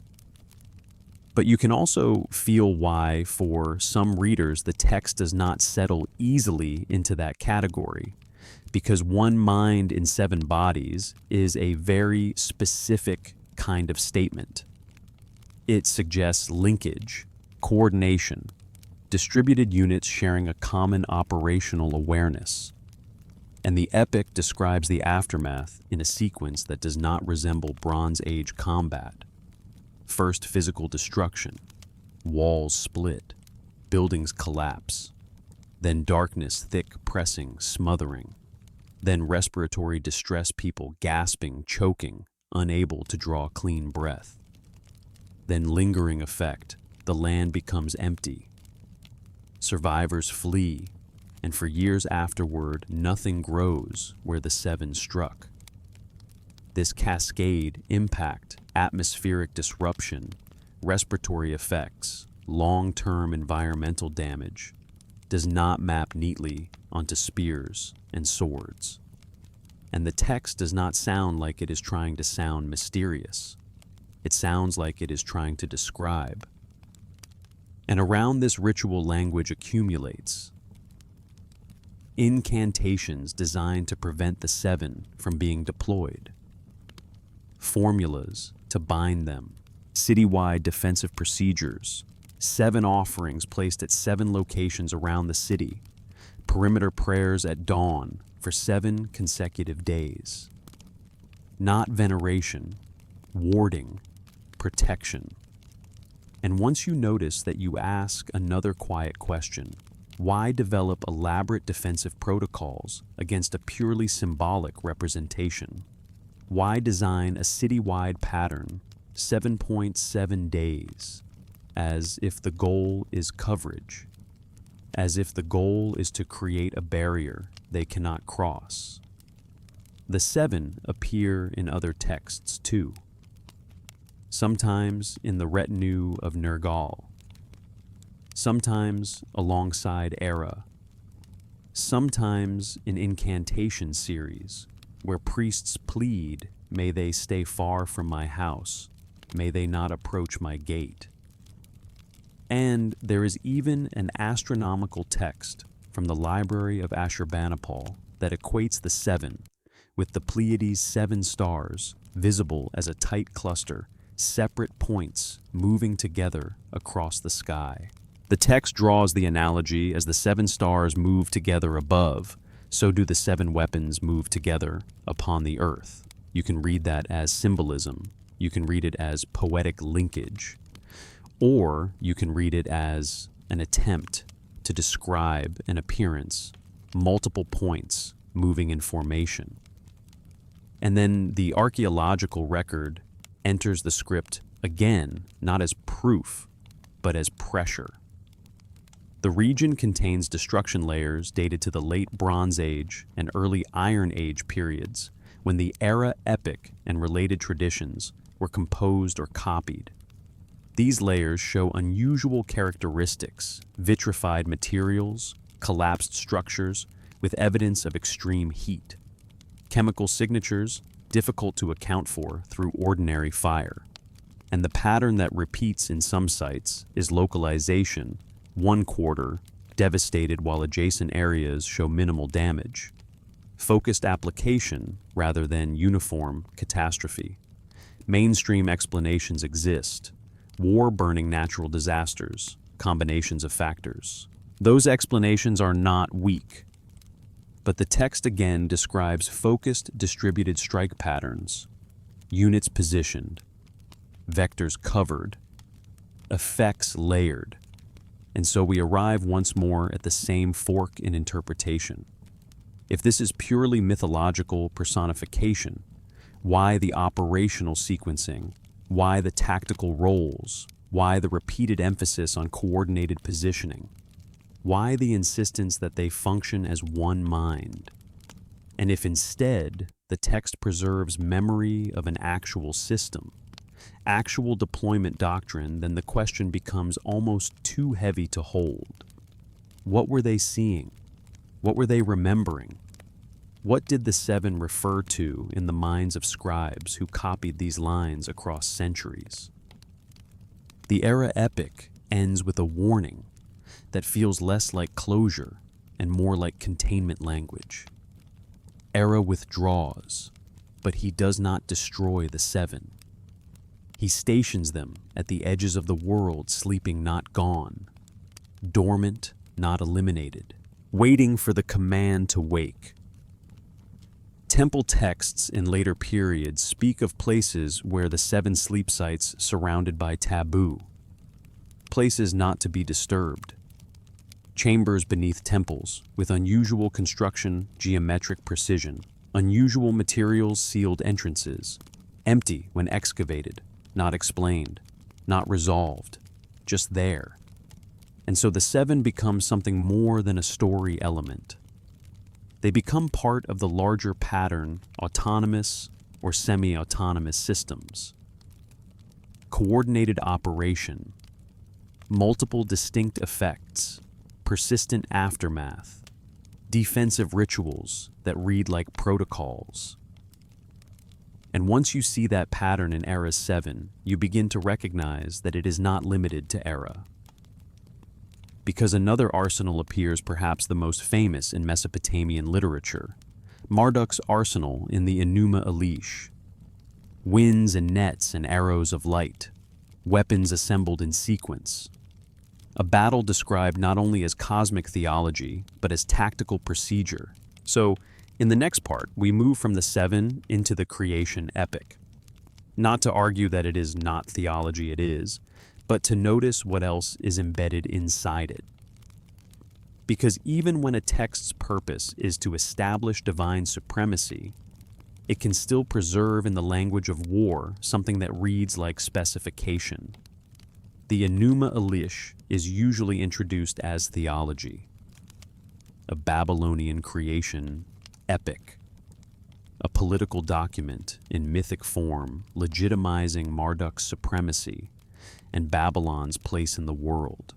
But you can also feel why, for some readers, the text does not settle easily into that category, because one mind in 7 bodies is a very specific kind of statement. It suggests linkage, coordination, distributed units sharing a common operational awareness. And the epic describes the aftermath in a sequence that does not resemble Bronze Age combat. First, physical destruction, walls split, buildings collapse, then darkness thick, pressing, smothering, then respiratory distress, people gasping, choking, unable to draw clean breath. Then lingering effect, the land becomes empty. Survivors flee, and for years afterward, nothing grows where the 7 struck. This cascade, impact, atmospheric disruption, respiratory effects, long-term environmental damage, does not map neatly onto spears and swords. And the text does not sound like it is trying to sound mysterious. It sounds like it is trying to describe. And around this ritual language accumulates incantations designed to prevent the 7 from being deployed, formulas to bind them, citywide defensive procedures, 7 offerings placed at 7 locations around the city, perimeter prayers at dawn for 7 consecutive days. Not veneration, warding, protection. And once you notice that you ask another quiet question, why develop elaborate defensive protocols against a purely symbolic representation? Why design a citywide pattern 7.7 days, as if the goal is coverage, as if the goal is to create a barrier they cannot cross? The 7 appear in other texts too, sometimes in the retinue of Nergal, sometimes alongside Era, sometimes in incantation series where priests plead, "May they stay far from my house, may they not approach my gate." And there is even an astronomical text from the Library of Ashurbanipal that equates the 7 with the Pleiades' 7 stars, visible as a tight cluster, separate points moving together across the sky. The text draws the analogy as the 7 stars move together above, so do the 7 weapons move together upon the earth. You can read that as symbolism. You can read it as poetic linkage. Or you can read it as an attempt to describe an appearance, multiple points moving in formation. And then the archaeological record enters the script again, not as proof, but as pressure. The region contains destruction layers dated to the late Bronze Age and early Iron Age periods, when the Era epic and related traditions were composed or copied. These layers show unusual characteristics, vitrified materials, collapsed structures, with evidence of extreme heat. Chemical signatures difficult to account for through ordinary fire. And the pattern that repeats in some sites is localization, one quarter devastated while adjacent areas show minimal damage. Focused application rather than uniform catastrophe. Mainstream explanations exist. War, burning, natural disasters, combinations of factors. Those explanations are not weak. But the text again describes focused distributed strike patterns, units positioned, vectors covered, effects layered. And so we arrive once more at the same fork in interpretation. If this is purely mythological personification, why the operational sequencing? Why the tactical roles? Why the repeated emphasis on coordinated positioning? Why the insistence that they function as one mind? And if instead the text preserves memory of an actual system, actual deployment doctrine, then the question becomes almost too heavy to hold. What were they seeing? What were they remembering? What did the 7 refer to in the minds of scribes who copied these lines across centuries? The Era epic ends with a warning that feels less like closure and more like containment language. Era withdraws, but he does not destroy the 7. He stations them at the edges of the world, sleeping not gone, dormant not eliminated, waiting for the command to wake. Temple texts in later periods speak of places where the 7 sleep sites surrounded by taboo, places not to be disturbed, chambers beneath temples with unusual construction, geometric precision, unusual materials, sealed entrances, empty when excavated, not explained, not resolved, just there. And so the 7 become something more than a story element. They become part of the larger pattern, autonomous or semi-autonomous systems. Coordinated operation, multiple distinct effects, persistent aftermath, defensive rituals that read like protocols. And once you see that pattern in Era 7, you begin to recognize that it is not limited to Era. Because another arsenal appears perhaps the most famous in Mesopotamian literature, Marduk's arsenal in the Enuma Elish. Winds and nets and arrows of light, weapons assembled in sequence. A battle described not only as cosmic theology, but as tactical procedure. So, in the next part, we move from the seven into the creation epic. Not to argue that it is not theology, it is, but to notice what else is embedded inside it. Because even when a text's purpose is to establish divine supremacy, it can still preserve in the language of war something that reads like specification. The Enuma Elish is usually introduced as theology, a Babylonian creation epic, a political document in mythic form legitimizing Marduk's supremacy and Babylon's place in the world.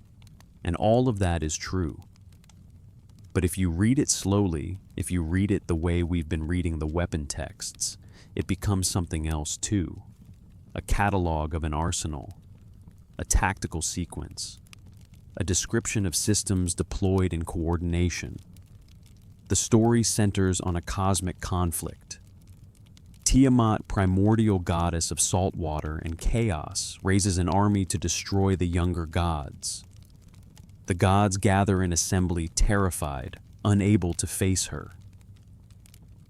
And all of that is true. But if you read it slowly, if you read it the way we've been reading the weapon texts, it becomes something else too. A catalog of an arsenal, a tactical sequence, a description of systems deployed in coordination. The story centers on a cosmic conflict. Tiamat, primordial goddess of salt water and chaos, raises an army to destroy the younger gods. The gods gather in assembly, terrified, unable to face her.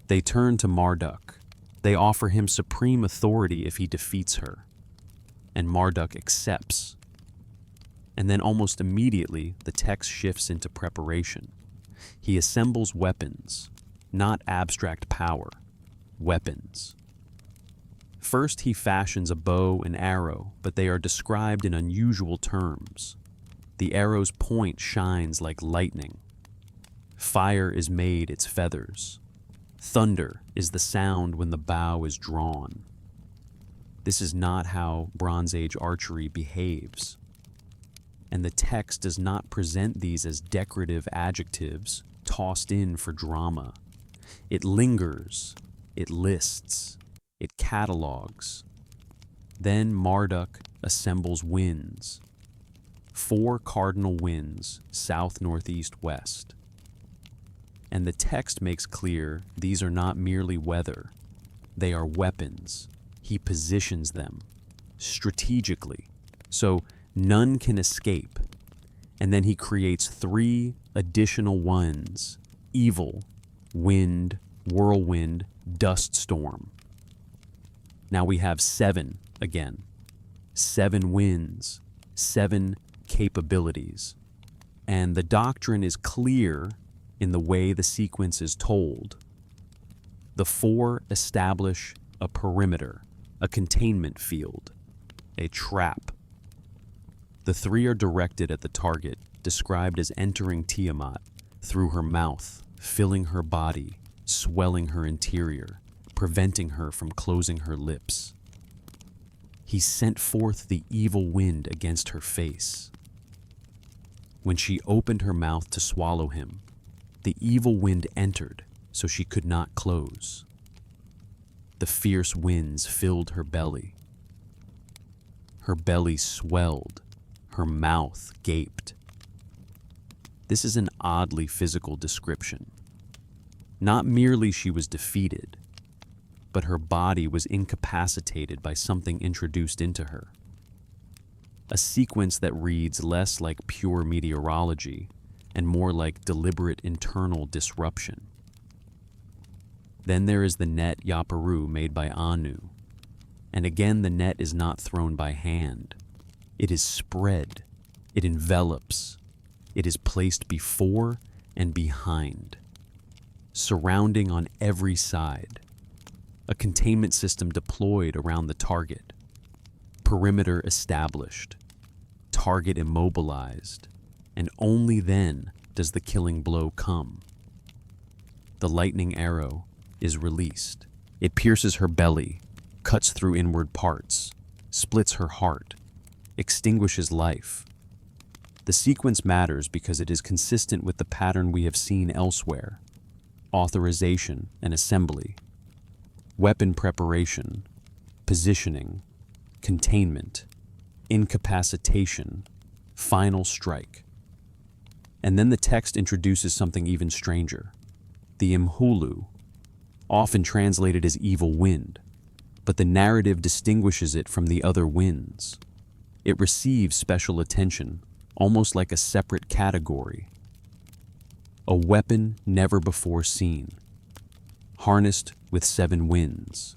They turn to Marduk. They offer him supreme authority if he defeats her. And Marduk accepts. And then almost immediately, the text shifts into preparation. He assembles weapons, not abstract power, weapons. First, he fashions a bow and arrow, but they are described in unusual terms. The arrow's point shines like lightning. Fire is made its feathers. Thunder is the sound when the bow is drawn. This is not how Bronze Age archery behaves. And the text does not present these as decorative adjectives tossed in for drama. It lingers, it lists, it catalogs. Then Marduk assembles winds. 4 cardinal winds, south, northeast, west. And the text makes clear these are not merely weather. They are weapons. He positions them strategically, so none can escape. And then he creates 3 additional ones: evil, wind, whirlwind, dust storm. Now we have 7 again. 7 winds, 7 capabilities. And the doctrine is clear in the way the sequence is told. The 4 establish a perimeter, a containment field, a trap. The 3 are directed at the target, described as entering Tiamat through her mouth, filling her body, swelling her interior, preventing her from closing her lips. He sent forth the evil wind against her face. When she opened her mouth to swallow him, the evil wind entered, so she could not close. The fierce winds filled her belly. Her belly swelled, her mouth gaped. This is an oddly physical description. Not merely she was defeated, but her body was incapacitated by something introduced into her. A sequence that reads less like pure meteorology and more like deliberate internal disruption. Then there is the net Yaparu made by Anu. And again, the net is not thrown by hand. It is spread. It envelops. It is placed before and behind, surrounding on every side. A containment system deployed around the target. Perimeter established. Target immobilized. And only then does the killing blow come. The lightning arrow is released. It pierces her belly, cuts through inward parts, splits her heart, extinguishes life. The sequence matters because it is consistent with the pattern we have seen elsewhere: authorization and assembly, weapon preparation, positioning, containment, incapacitation, final strike. And then the text introduces something even stranger: the Imhulu, often translated as evil wind, but the narrative distinguishes it from the other winds. It receives special attention almost like a separate category. A weapon never before seen, harnessed with 7 winds.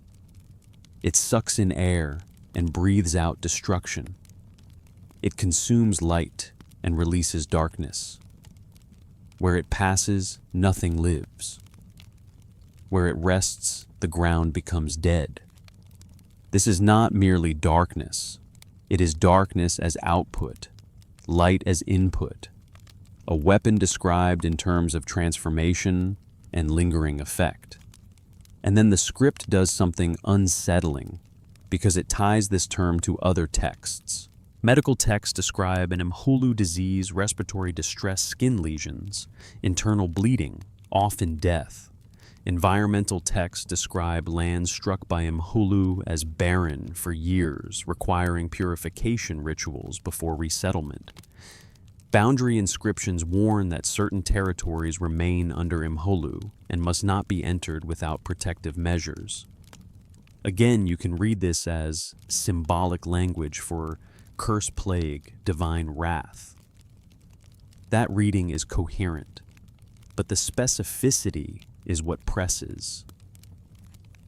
It sucks in air and breathes out destruction. It consumes light and releases darkness. Where it passes, nothing lives. Where it rests, the ground becomes dead. This is not merely darkness. It is darkness as output, light as input, a weapon described in terms of transformation and lingering effect. And then the script does something unsettling because it ties this term to other texts. Medical texts describe an Imhulu disease, respiratory distress, skin lesions, internal bleeding, often death. Environmental texts describe lands struck by Imhulu as barren for years, requiring purification rituals before resettlement. Boundary inscriptions warn that certain territories remain under Imhulu and must not be entered without protective measures. Again, you can read this as symbolic language for curse, plague, divine wrath. That reading is coherent, but the specificity is what presses.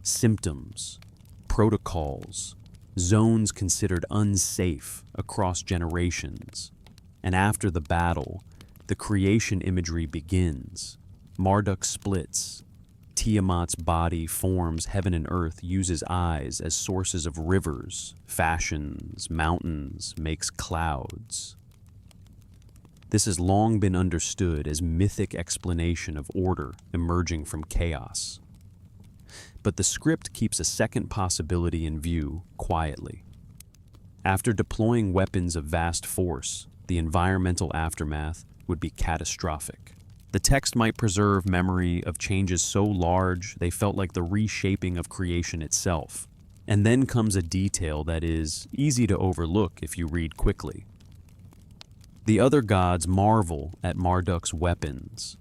Symptoms, protocols, zones considered unsafe across generations. And after the battle, the creation imagery begins. Marduk splits. Tiamat's body forms heaven and earth, uses eyes as sources of rivers, fashions mountains, makes clouds. This has long been understood as mythic explanation of order emerging from chaos. But the script keeps a second possibility in view quietly. After deploying weapons of vast force, the environmental aftermath would be catastrophic. The text might preserve memory of changes so large they felt like the reshaping of creation itself. And then comes a detail that is easy to overlook if you read quickly. The other gods marvel at Marduk's weapons.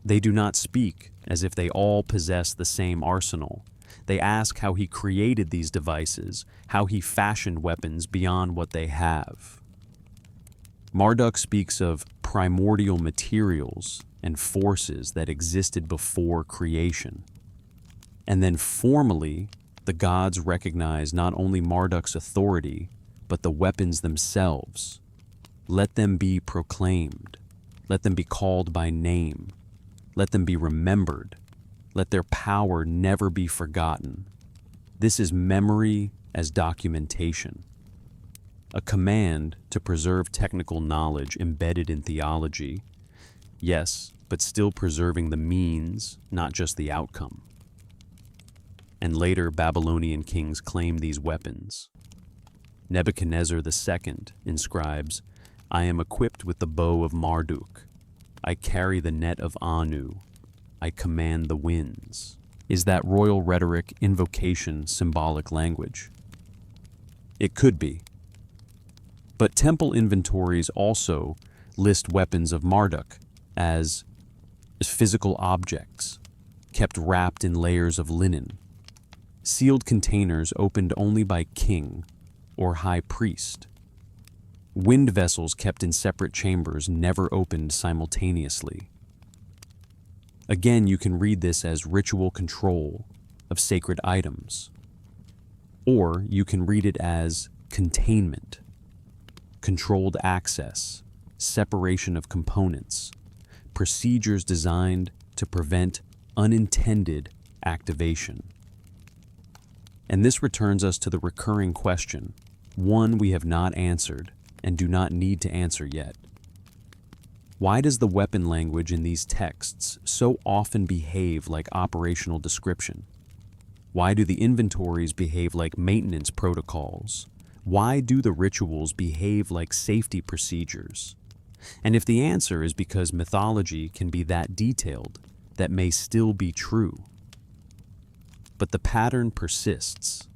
They do not speak as if they all possess the same arsenal. They ask how he created these devices, how he fashioned weapons beyond what they have. Marduk speaks of primordial materials and forces that existed before creation. And then formally, the gods recognize not only Marduk's authority, but the weapons themselves. Let them be proclaimed. Let them be called by name. Let them be remembered. Let their power never be forgotten. This is memory as documentation. A command to preserve technical knowledge embedded in theology, yes, but still preserving the means, not just the outcome. And later, Babylonian kings claim these weapons. Nebuchadnezzar II inscribes, "I am equipped with the bow of Marduk. I carry the net of Anu. I command the winds." Is that royal rhetoric, invocation, symbolic language? It could be. But temple inventories also list weapons of Marduk as physical objects, kept wrapped in layers of linen, sealed containers opened only by king or high priest, wind vessels kept in separate chambers never opened simultaneously. Again, you can read this as ritual control of sacred items, or you can read it as containment, controlled access, separation of components, procedures designed to prevent unintended activation. And this returns us to the recurring question, one we have not answered and do not need to answer yet. Why does the weapon language in these texts so often behave like operational description? Why do the inventories behave like maintenance protocols? Why do the rituals behave like safety procedures? And if the answer is because mythology can be that detailed, that may still be true. But the pattern persists.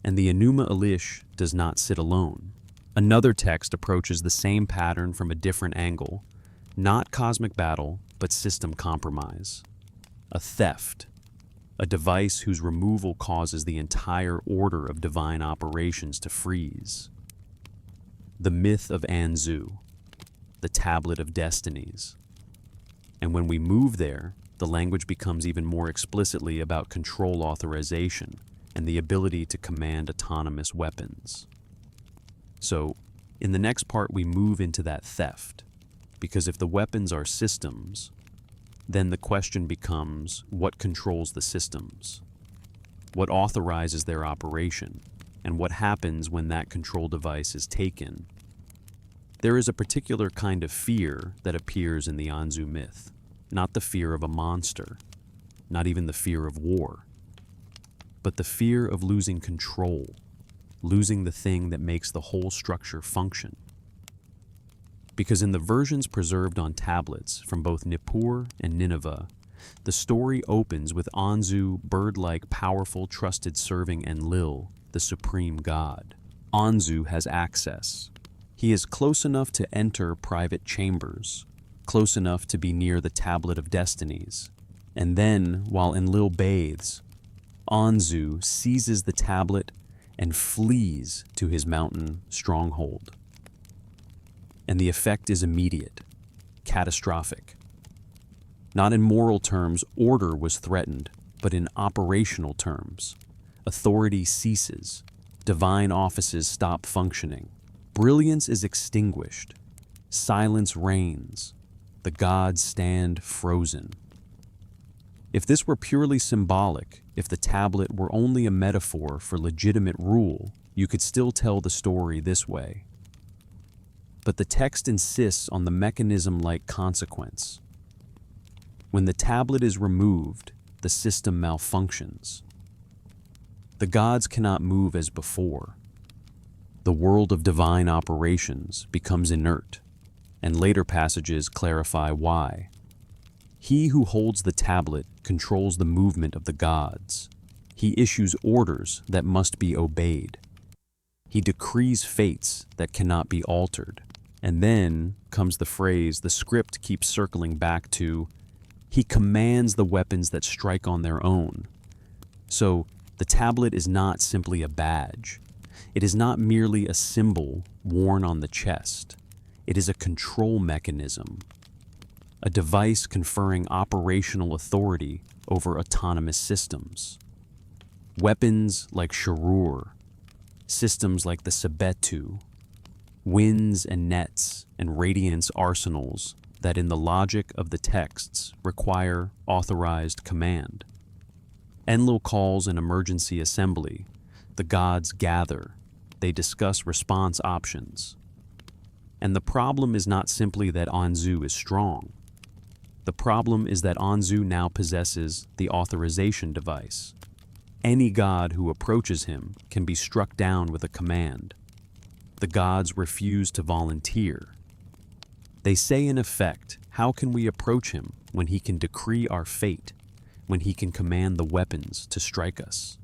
And the Enuma Elish does not sit alone. Another text approaches the same pattern from a different angle, not cosmic battle, but system compromise. A theft, a device whose removal causes the entire order of divine operations to freeze. the myth of Anzu, the tablet of destinies. And when we move there, the language becomes even more explicitly about control authorization and the ability to command autonomous weapons. So, in the next part, we move into that theft, because if the weapons are systems, then the question becomes what controls the systems? What authorizes their operation? And what happens when that control device is taken? There is a particular kind of fear that appears in the Anzu myth, not the fear of a monster, not even the fear of war, but the fear of losing control, losing the thing that makes the whole structure function. Because in the versions preserved on tablets from both Nippur and Nineveh, the story opens with Anzu, bird-like, powerful, trusted serving Enlil, the supreme god. Anzu has access. He is close enough to enter private chambers, close enough to be near the tablet of destinies. And then, while Enlil bathes, Anzu seizes the tablet and flees to his mountain stronghold. And the effect is immediate, catastrophic. Not in moral terms, order was threatened, but in operational terms. Authority ceases. Divine offices stop functioning. Brilliance is extinguished. Silence reigns. The gods stand frozen. If this were purely symbolic, if the tablet were only a metaphor for legitimate rule, you could still tell the story this way. But the text insists on the mechanism-like consequence. When the tablet is removed, the system malfunctions. The gods cannot move as before. The world of divine operations becomes inert, and later passages clarify why. He who holds the tablet controls the movement of the gods. He issues orders that must be obeyed. He decrees fates that cannot be altered. And then comes the phrase the script keeps circling back to, he commands the weapons that strike on their own. So the tablet is not simply a badge. It is not merely a symbol worn on the chest. It is a control mechanism, a device conferring operational authority over autonomous systems. Weapons like Sharrur, systems like the Sabetu, winds and nets and radiance arsenals that in the logic of the texts require authorized command. Enlil calls an emergency assembly. The gods gather. They discuss response options. And the problem is not simply that Anzu is strong. The problem is that Anzu now possesses the authorization device. Any god who approaches him can be struck down with a command. The gods refuse to volunteer. They say in effect, how can we approach him when he can decree our fate, when he can command the weapons to strike us?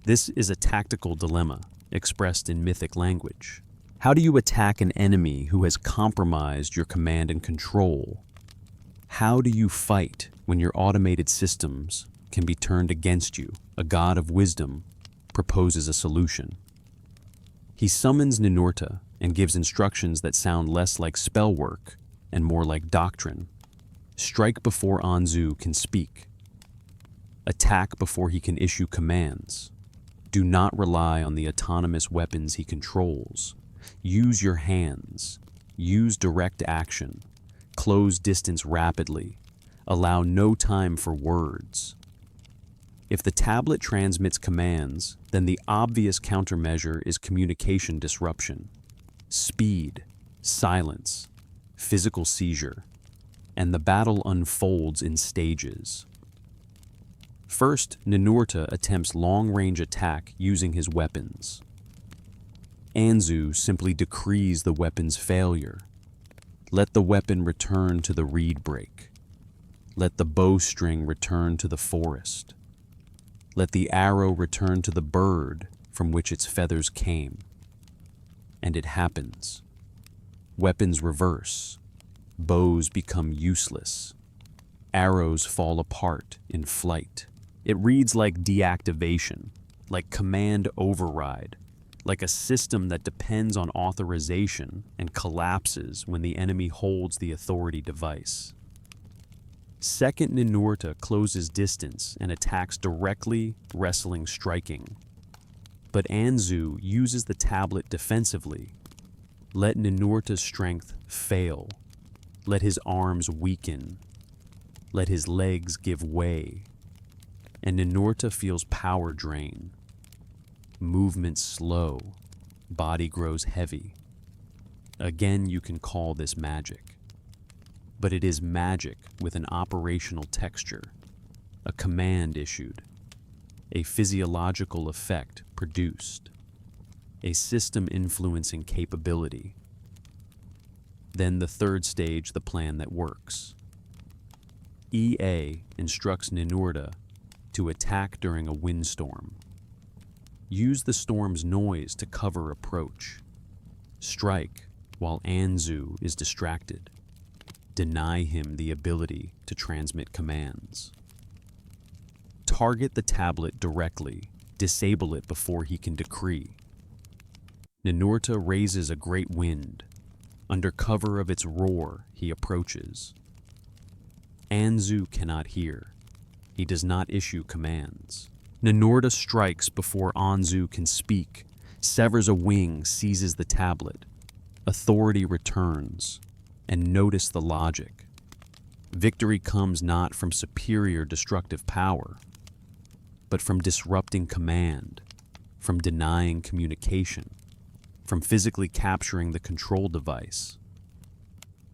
This is a tactical dilemma expressed in mythic language. How do you attack an enemy who has compromised your command and control? How do you fight when your automated systems can be turned against you? A god of wisdom proposes a solution. He summons Ninurta and gives instructions that sound less like spell work and more like doctrine. Strike before Anzu can speak. Attack before he can issue commands. Do not rely on the autonomous weapons he controls. Use your hands. Use direct action. Close distance rapidly. Allow no time for words. If the tablet transmits commands, then the obvious countermeasure is communication disruption, speed, silence, physical seizure, and the battle unfolds in stages. First, Ninurta attempts long-range attack using his weapons. Anzu simply decrees the weapon's failure. Let the weapon return to the reed brake. Let the bowstring return to the forest. Let the arrow return to the bird from which its feathers came. And it happens. Weapons reverse. Bows become useless. Arrows fall apart in flight. It reads like deactivation, like command override, like a system that depends on authorization and collapses when the enemy holds the authority device. Second Ninurta closes distance and attacks directly, wrestling striking. But Anzu uses the tablet defensively. Let Ninurta's strength fail. Let his arms weaken. Let his legs give way. And Ninurta feels power drain. Movement slow. Body grows heavy. Again, you can call this magic. But it is magic with an operational texture, a command issued, a physiological effect produced, a system influencing capability. Then the third stage, the plan that works. EA instructs Ninurta to attack during a windstorm. Use the storm's noise to cover approach. Strike while Anzu is distracted. Deny him the ability to transmit commands. Target the tablet directly, disable it before he can decree. Ninurta raises a great wind. Under cover of its roar, he approaches. Anzu cannot hear. He does not issue commands. Ninurta strikes before Anzu can speak, severs a wing, seizes the tablet. Authority returns. And notice the logic. Victory comes not from superior destructive power, but from disrupting command, from denying communication, from physically capturing the control device.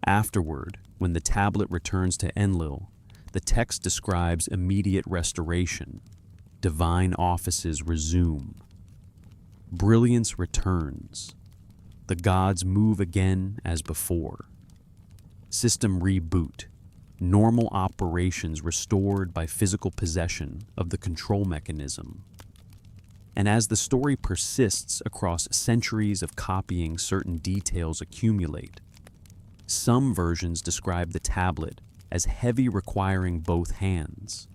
Afterward, when the tablet returns to Enlil, the text describes immediate restoration. Divine offices resume. Brilliance returns. The gods move again as before. System reboot. Normal operations restored by physical possession of the control mechanism. And as the story persists across centuries of copying, certain details accumulate. Some versions describe the tablet as heavy, requiring both hands.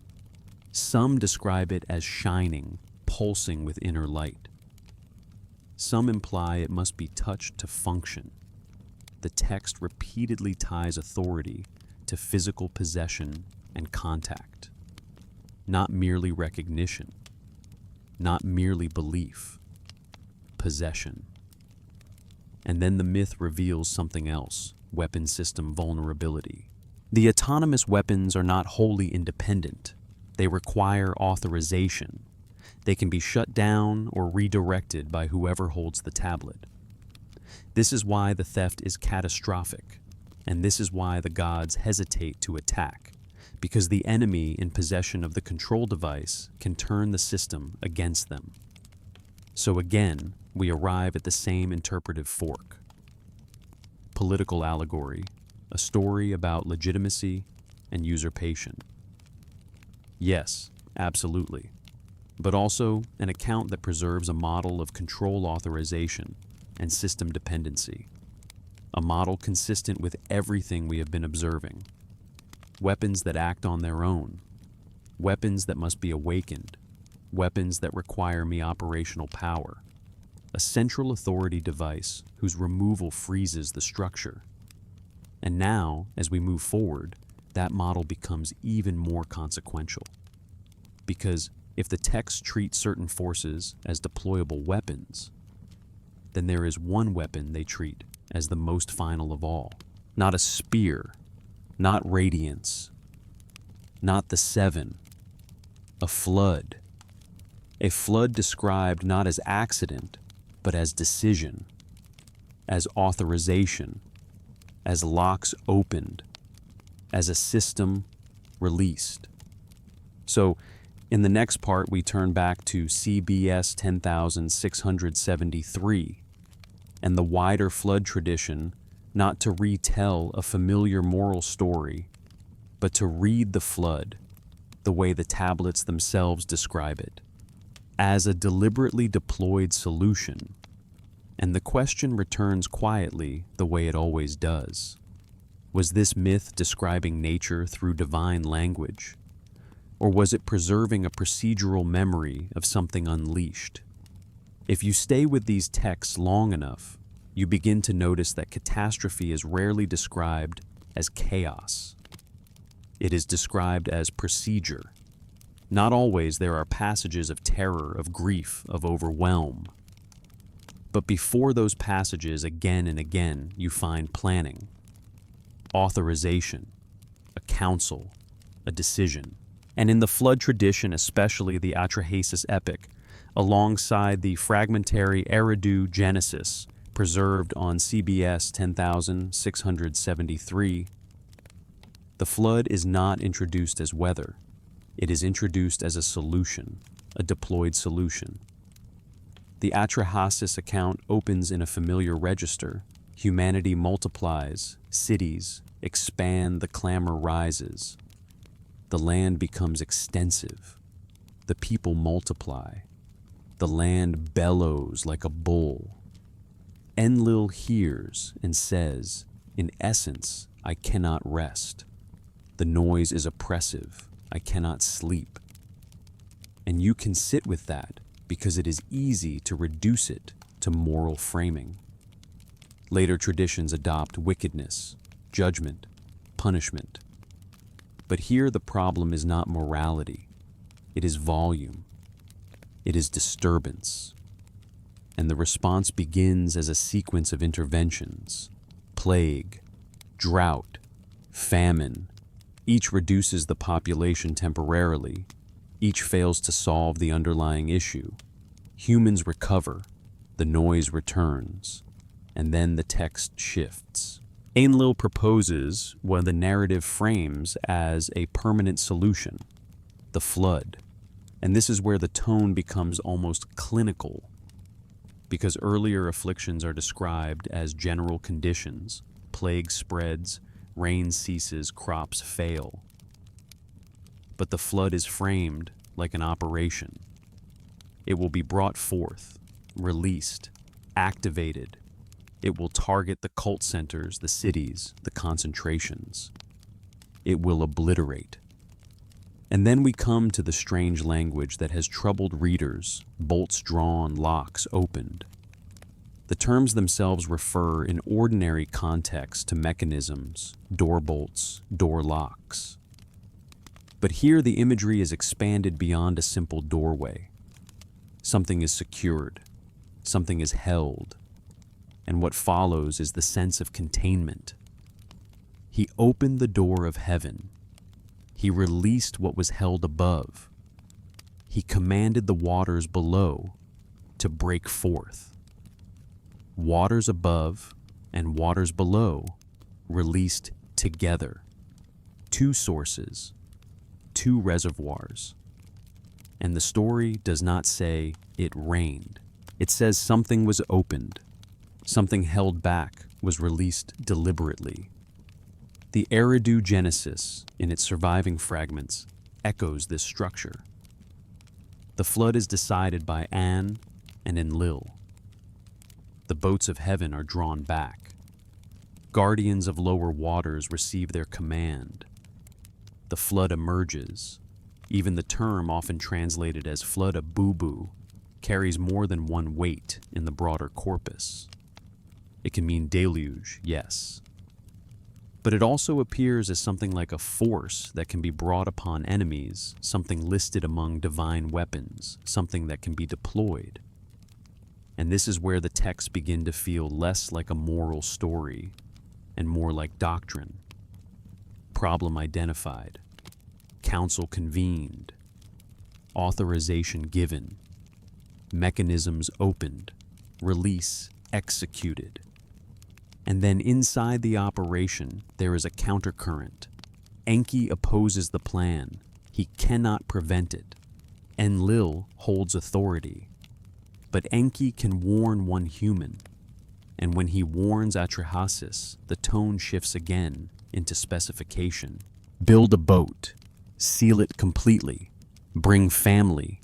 Some describe it as shining, pulsing with inner light. Some imply it must be touched to function. The text repeatedly ties authority to physical possession and contact. Not merely recognition, not merely belief, possession. And then the myth reveals something else, weapon system vulnerability. The autonomous weapons are not wholly independent. They require authorization. They can be shut down or redirected by whoever holds the tablet. This is why the theft is catastrophic, and this is why the gods hesitate to attack, because the enemy in possession of the control device can turn the system against them. So again, we arrive at the same interpretive fork. Political allegory, a story about legitimacy and usurpation. Yes, absolutely, but also an account that preserves a model of control authorization and system dependency, a model consistent with everything we have been observing. Weapons that act on their own, weapons that must be awakened, weapons that require me operational power, a central authority device whose removal freezes the structure. And now, as we move forward, that model becomes even more consequential. Because if the text treats certain forces as deployable weapons, then there is one weapon they treat as the most final of all. Not a spear, not radiance, not the seven, a flood. A flood described not as accident, but as decision, as authorization, as locks opened, as a system released. So, in the next part, we turn back to CBS 10,673 and the wider flood tradition, not to retell a familiar moral story, but to read the flood the way the tablets themselves describe it, as a deliberately deployed solution. And the question returns quietly the way it always does. Was this myth describing nature through divine language? Or was it preserving a procedural memory of something unleashed? If you stay with these texts long enough, you begin to notice that catastrophe is rarely described as chaos. It is described as procedure. Not always there are passages of terror, of grief, of overwhelm. But before those passages, again and again, you find planning, authorization, a council, a decision. And in the flood tradition, especially the Atrahasis epic, alongside the fragmentary Eridu Genesis, preserved on CBS 10,673, the flood is not introduced as weather. It is introduced as a solution, a deployed solution. The Atrahasis account opens in a familiar register. Humanity multiplies, cities expand, the clamor rises. The land becomes extensive. The people multiply. The land bellows like a bull. Enlil hears and says, "In essence, I cannot rest. The noise is oppressive. I cannot sleep." And you can sit with that because it is easy to reduce it to moral framing. Later traditions adopt wickedness, judgment, punishment. But here the problem is not morality. It is volume. It is disturbance. And the response begins as a sequence of interventions: plague, drought, famine. Each reduces the population temporarily. Each fails to solve the underlying issue. Humans recover. The noise returns. And then the text shifts. Enlil proposes what the narrative frames as a permanent solution: the flood. And this is where the tone becomes almost clinical, because earlier afflictions are described as general conditions. Plague spreads, rain ceases, crops fail. But the flood is framed like an operation. It will be brought forth, released, activated. It will target the cult centers, the cities, the concentrations. It will obliterate. And then we come to the strange language that has troubled readers: bolts drawn, locks opened. The terms themselves refer in ordinary context to mechanisms, door bolts, door locks. But here the imagery is expanded beyond a simple doorway. Something is secured, something is held, and what follows is the sense of containment. He opened the door of heaven. He released what was held above. He commanded the waters below to break forth. Waters above and waters below released together. Two sources, two reservoirs. And the story does not say it rained. It says something was opened. Something held back was released deliberately. The Eridu Genesis, in its surviving fragments, echoes this structure. The flood is decided by An and Enlil. The boats of heaven are drawn back. Guardians of lower waters receive their command. The flood emerges. Even the term, often translated as flood of boo-boo, carries more than one weight in the broader corpus. It can mean deluge, yes. But it also appears as something like a force that can be brought upon enemies, something listed among divine weapons, something that can be deployed. And this is where the texts begin to feel less like a moral story and more like doctrine. Problem identified, council convened, authorization given, mechanisms opened, release executed. And then inside the operation, there is a countercurrent. Enki opposes the plan. He cannot prevent it. Enlil holds authority. But Enki can warn one human. And when he warns Atrahasis, the tone shifts again into specification. Build a boat. Seal it completely. Bring family.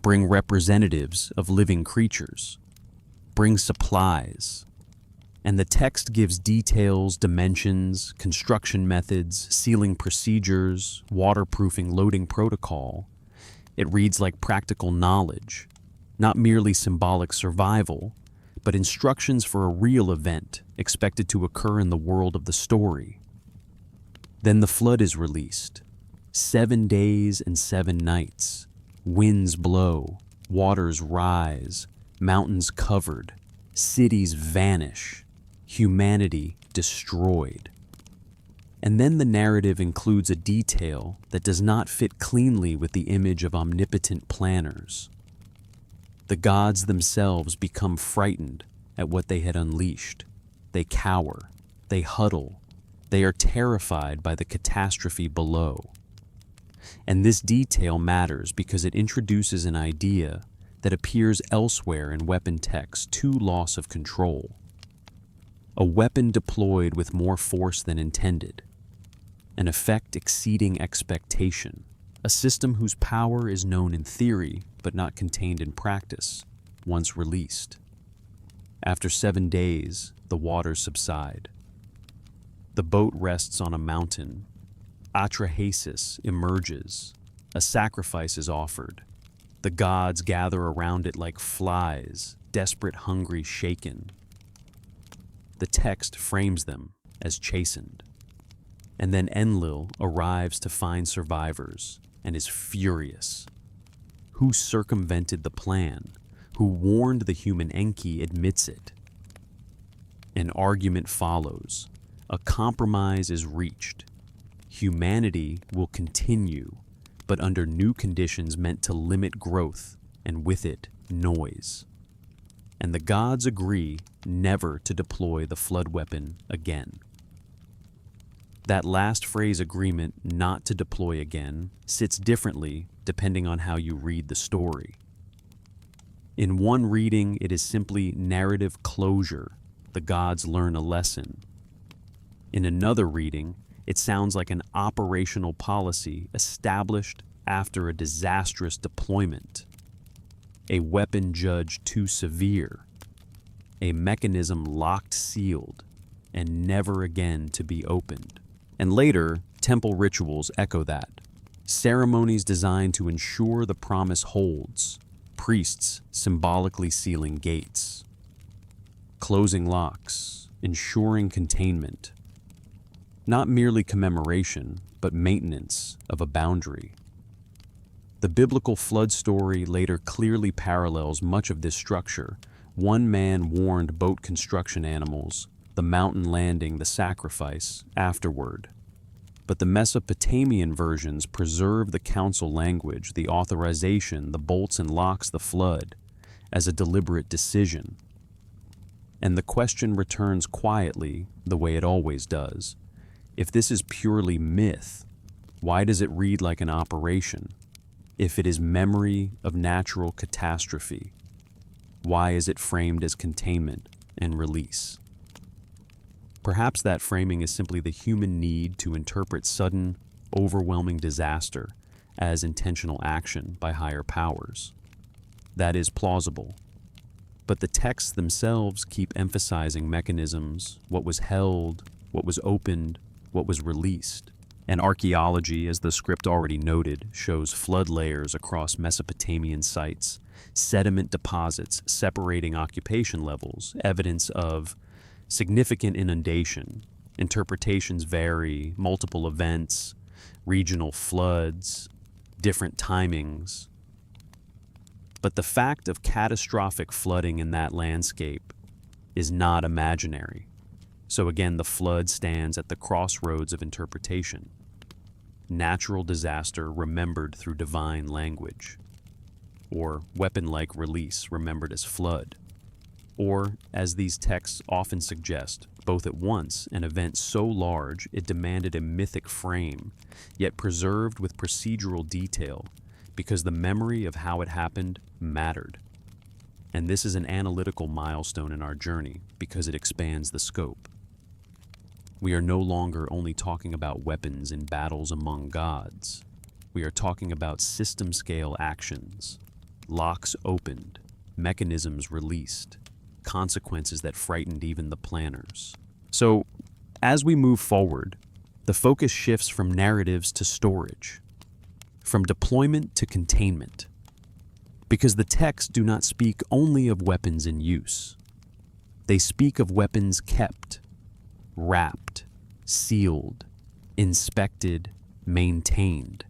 Bring representatives of living creatures. Bring supplies. And the text gives details, dimensions, construction methods, sealing procedures, waterproofing, loading protocol. It reads like practical knowledge. not merely symbolic survival, but instructions for a real event expected to occur in the world of the story. Then the flood is released. 7 days and 7 nights. Winds blow, waters rise, mountains covered, cities vanish, humanity destroyed. And then the narrative includes a detail that does not fit cleanly with the image of omnipotent planners. The gods themselves become frightened at what they had unleashed. They cower, they huddle, they are terrified by the catastrophe below. And this detail matters because it introduces an idea that appears elsewhere in weapon texts: loss of control. A weapon deployed with more force than intended. An effect exceeding expectation. A system whose power is known in theory but not contained in practice, once released. After 7 days, the waters subside. The boat rests on a mountain. Atrahasis emerges. A sacrifice is offered. The gods gather around it like flies, desperate, hungry, shaken. The text frames them as chastened. And then Enlil arrives to find survivors and is furious. Who circumvented the plan? Who warned the human Enki admits it. An argument follows. A compromise is reached. Humanity will continue, but under new conditions meant to limit growth, and with it, noise. And the gods agree never to deploy the flood weapon again. That last phrase, agreement not to deploy again, sits differently depending on how you read the story. In one reading, it is simply narrative closure. The gods learn a lesson. In another reading, it sounds like an operational policy established after a disastrous deployment. A weapon judged too severe. A mechanism locked sealed and never again to be opened. And later, temple rituals echo that. Ceremonies designed to ensure the promise holds. Priests symbolically sealing gates. Closing locks, ensuring containment. Not merely commemoration, but maintenance of a boundary. The biblical flood story later clearly parallels much of this structure. One man warned boat construction animals, the mountain landing, the sacrifice, afterward. But the Mesopotamian versions preserve the council language, the authorization, the bolts and locks, the flood, as a deliberate decision. And the question returns quietly, the way it always does. If this is purely myth, why does it read like an operation? If it is memory of natural catastrophe, why is it framed as containment and release? Perhaps that framing is simply the human need to interpret sudden, overwhelming disaster as intentional action by higher powers. That is plausible. But the texts themselves keep emphasizing mechanisms, what was held, what was opened, what was released. And archaeology, as the script already noted, shows flood layers across Mesopotamian sites, sediment deposits separating occupation levels, evidence of significant inundation. Interpretations vary, multiple events, regional floods, different timings. But the fact of catastrophic flooding in that landscape is not imaginary. So again, the flood stands at the crossroads of interpretation. Natural disaster remembered through divine language, or weapon-like release remembered as flood, or, as these texts often suggest, both at once, an event so large it demanded a mythic frame, yet preserved with procedural detail, because the memory of how it happened mattered. And this is an analytical milestone in our journey, because it expands the scope. We are no longer only talking about weapons in battles among gods. We are talking about system-scale actions, locks opened, mechanisms released, consequences that frightened even the planners. So, as we move forward, the focus shifts from narratives to storage, from deployment to containment. Because the texts do not speak only of weapons in use. They speak of weapons kept, wrapped, sealed, inspected, maintained.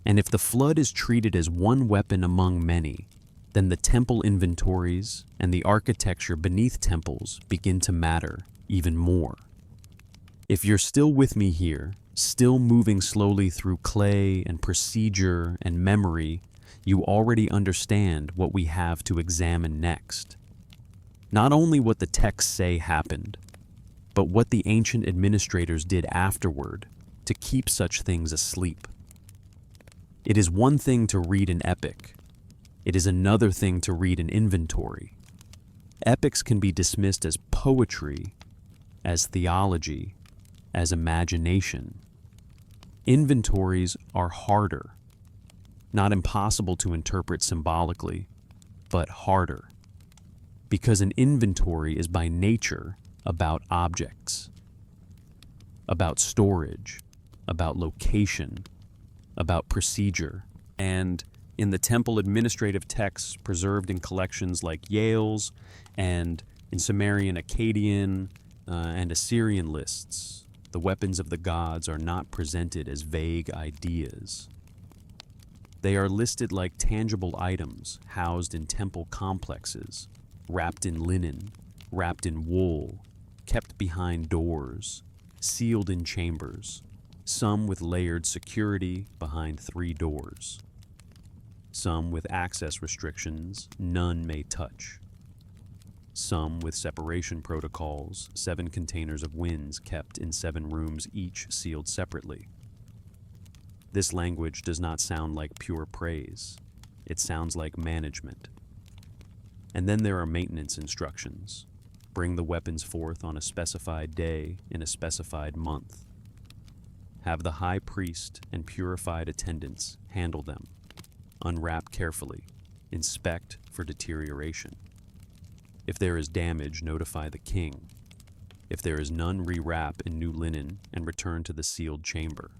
And if the flood is treated as one weapon among many, then the temple inventories and the architecture beneath temples begin to matter even more. If you're still with me here, still moving slowly through clay and procedure and memory, you already understand what we have to examine next. Not only what the texts say happened, but what the ancient administrators did afterward to keep such things asleep. It is one thing to read an epic. It is another thing to read an inventory. Epics can be dismissed as poetry, as theology, as imagination. Inventories are harder. Not impossible to interpret symbolically, but harder. Because an inventory is by nature about objects, about storage, about location, about procedure. And in the temple administrative texts preserved in collections like Yale's and in Sumerian, Akkadian, and Assyrian lists, the weapons of the gods are not presented as vague ideas. They are listed like tangible items housed in temple complexes, wrapped in linen, wrapped in wool, kept behind doors, sealed in chambers, some with layered security behind 3 doors. Some with access restrictions none may touch. Some with separation protocols, 7 containers of winds kept in 7 rooms, each sealed separately. This language does not sound like pure praise. It sounds like management. And then there are maintenance instructions. Bring the weapons forth on a specified day in a specified month. Have the high priest and purified attendants handle them. Unwrap carefully. Inspect for deterioration. If there is damage, notify the king. If there is none, rewrap in new linen and return to the sealed chamber.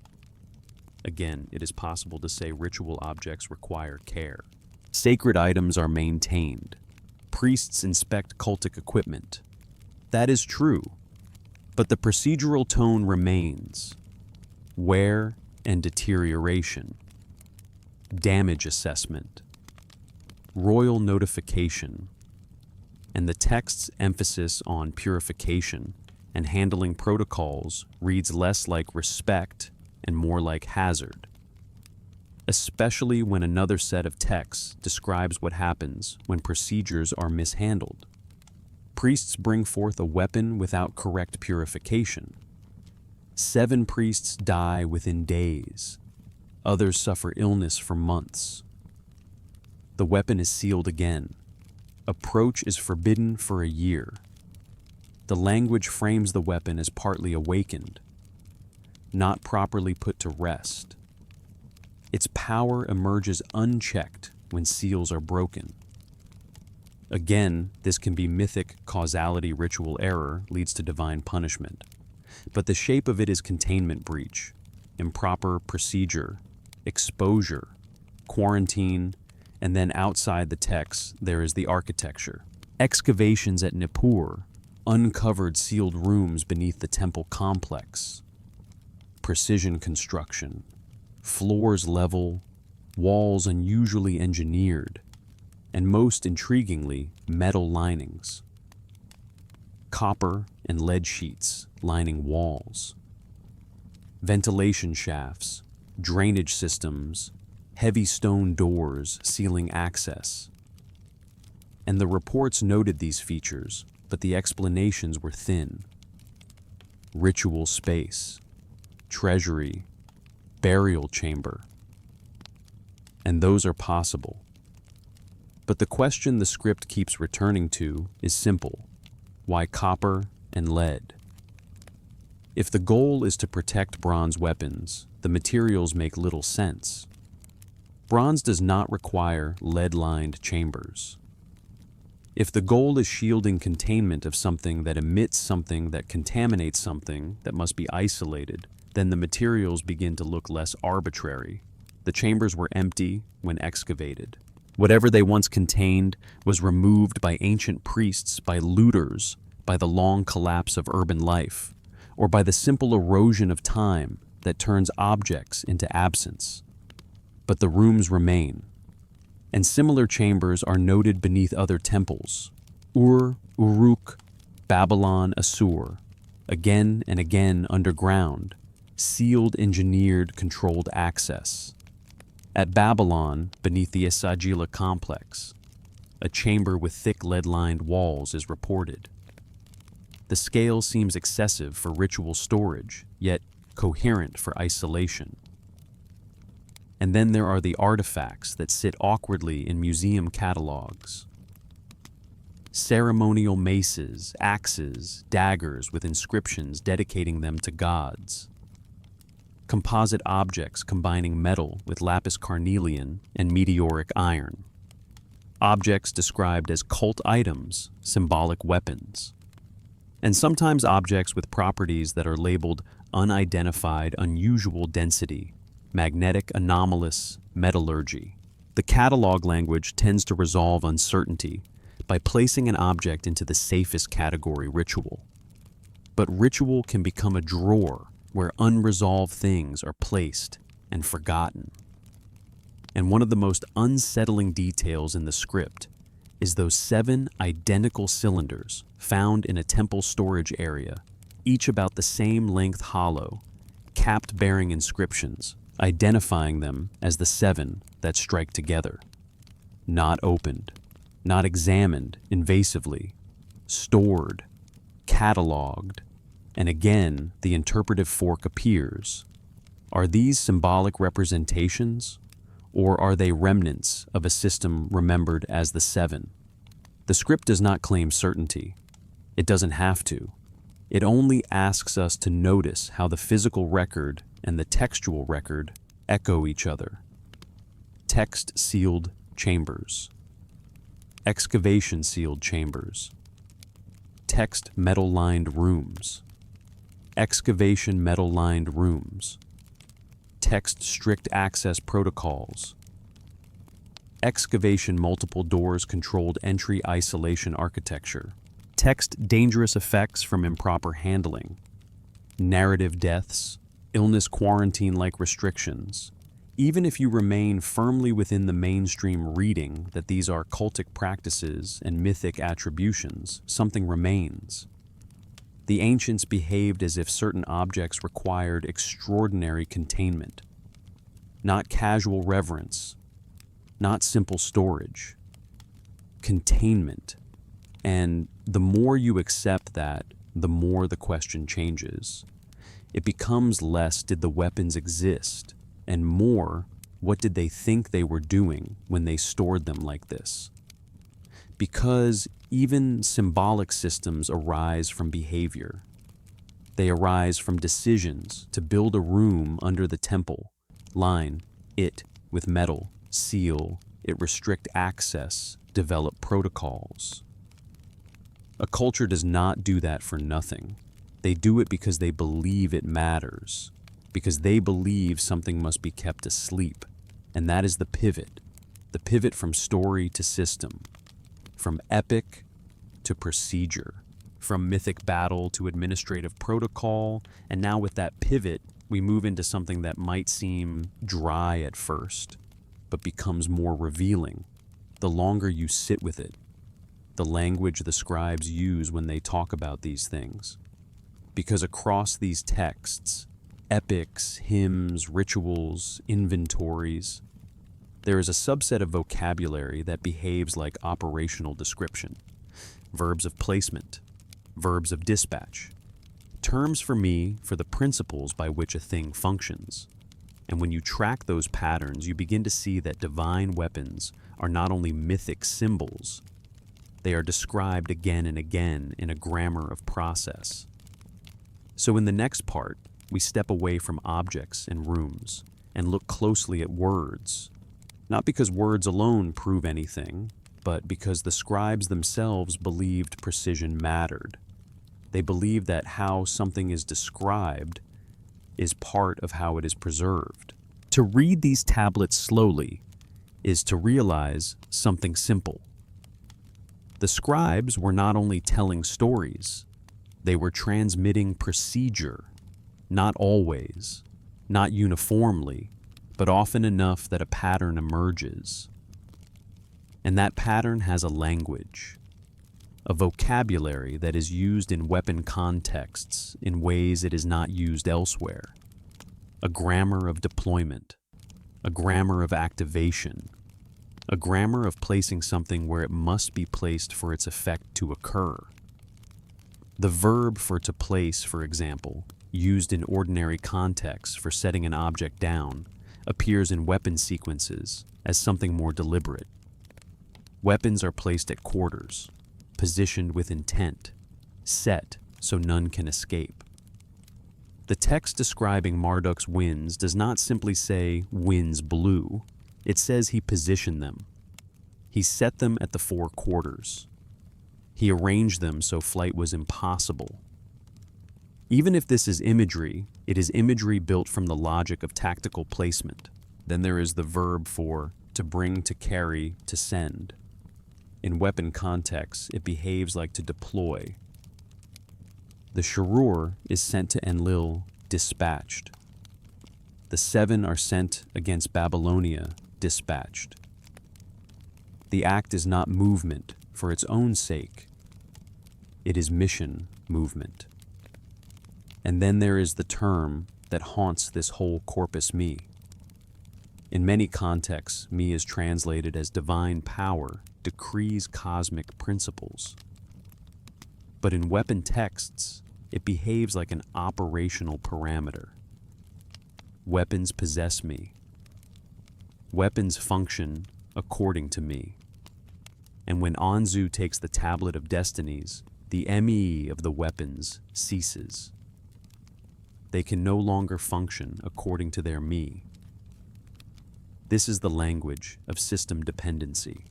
Again, it is possible to say ritual objects require care. Sacred items are maintained. Priests inspect cultic equipment. That is true, but the procedural tone remains. Wear and deterioration. Damage assessment. Royal notification. And the text's emphasis on purification and handling protocols reads less like respect and more like hazard, especially when another set of texts describes what happens when procedures are mishandled. Priests bring forth a weapon without correct purification. 7 priests die within days. Others suffer illness for months. The weapon is sealed again. Approach is forbidden for a year. The language frames the weapon as partly awakened, not properly put to rest. Its power emerges unchecked when seals are broken. Again, this can be mythic causality. Ritual error leads to divine punishment. But the shape of it is containment breach, improper procedure, exposure, quarantine, and then outside the text, there is the architecture. Excavations at Nippur uncovered sealed rooms beneath the temple complex. Precision construction, floors level, walls unusually engineered, and most intriguingly, metal linings. Copper and lead sheets lining walls. Ventilation shafts, drainage systems, heavy stone doors sealing access. And the reports noted these features, but the explanations were thin. Ritual space, treasury, burial chamber. And those are possible. But the question the script keeps returning to is simple. Why copper and lead? If the goal is to protect bronze weapons, the materials make little sense. Bronze does not require lead-lined chambers. If the goal is shielding containment of something that emits something that contaminates something that must be isolated, then the materials begin to look less arbitrary. The chambers were empty when excavated. Whatever they once contained was removed by ancient priests, by looters, by the long collapse of urban life, or by the simple erosion of time that turns objects into absence. But the rooms remain, and similar chambers are noted beneath other temples: Ur, Uruk, Babylon, Assur, again and again underground, sealed, engineered, controlled access. At Babylon, beneath the Esagila complex, a chamber with thick lead-lined walls is reported. The scale seems excessive for ritual storage, yet coherent for isolation. And then there are the artifacts that sit awkwardly in museum catalogs. Ceremonial maces, axes, daggers with inscriptions dedicating them to gods. Composite objects combining metal with lapis carnelian and meteoric iron. Objects described as cult items, symbolic weapons. And sometimes objects with properties that are labeled unidentified, unusual density, magnetic anomalous, metallurgy. The catalog language tends to resolve uncertainty by placing an object into the safest category, ritual. But ritual can become a drawer where unresolved things are placed and forgotten. And one of the most unsettling details in the script is those 7 identical cylinders found in a temple storage area, each about the same length, hollow, capped, bearing inscriptions, identifying them as the 7 that strike together. Not opened, not examined invasively, stored, cataloged, and again the interpretive fork appears. Are these symbolic representations, or are they remnants of a system remembered as the 7? The script does not claim certainty. It doesn't have to. It only asks us to notice how the physical record and the textual record echo each other. Text-sealed chambers. Excavation-sealed chambers. Text metal-lined rooms. Excavation metal-lined rooms. Text strict access protocols. Excavation multiple doors controlled entry isolation architecture. Text dangerous effects from improper handling. Narrative deaths, illness quarantine-like restrictions. Even if you remain firmly within the mainstream reading that these are cultic practices and mythic attributions, something remains. The ancients behaved as if certain objects required extraordinary containment, not casual reverence, not simple storage. Containment. And the more you accept that, the more the question changes. It becomes less, did the weapons exist? And more, what did they think they were doing when they stored them like this? Because even symbolic systems arise from behavior. They arise from decisions to build a room under the temple, line it with metal, seal it, restrict access, develop protocols. A culture does not do that for nothing. They do it because they believe it matters, because they believe something must be kept asleep, and that is the pivot from story to system, from epic to procedure, from mythic battle to administrative protocol, and now with that pivot, we move into something that might seem dry at first, but becomes more revealing the longer you sit with it, the language the scribes use when they talk about these things. Because across these texts, epics, hymns, rituals, inventories, there is a subset of vocabulary that behaves like operational description, verbs of placement, verbs of dispatch, terms for me for the principles by which a thing functions. And when you track those patterns, you begin to see that divine weapons are not only mythic symbols, they are described again and again in a grammar of process. So in the next part, we step away from objects and rooms and look closely at words, not because words alone prove anything, but because the scribes themselves believed precision mattered. They believed that how something is described is part of how it is preserved. To read these tablets slowly is to realize something simple. The scribes were not only telling stories, they were transmitting procedure, not always, not uniformly, but often enough that a pattern emerges. And that pattern has a language, a vocabulary that is used in weapon contexts in ways it is not used elsewhere, a grammar of deployment, a grammar of activation, a grammar of placing something where it must be placed for its effect to occur. The verb for to place, for example, used in ordinary contexts for setting an object down, appears in weapon sequences as something more deliberate. Weapons are placed at quarters, positioned with intent, set so none can escape. The text describing Marduk's winds does not simply say winds blew, it says he positioned them. He set them at the four quarters. He arranged them so flight was impossible. Even if this is imagery, it is imagery built from the logic of tactical placement. Then there is the verb for to bring, to carry, to send. In weapon contexts, it behaves like to deploy. The Sharrur is sent to Enlil, dispatched. The 7 are sent against Babylonia, dispatched. The act is not movement for its own sake. It is mission movement. And then there is the term that haunts this whole corpus me. In many contexts, me is translated as divine power decrees cosmic principles. But in weapon texts, it behaves like an operational parameter. Weapons possess me. Weapons function according to me. And when Anzu takes the tablet of destinies, the ME of the weapons ceases. They can no longer function according to their me. This is the language of system dependency.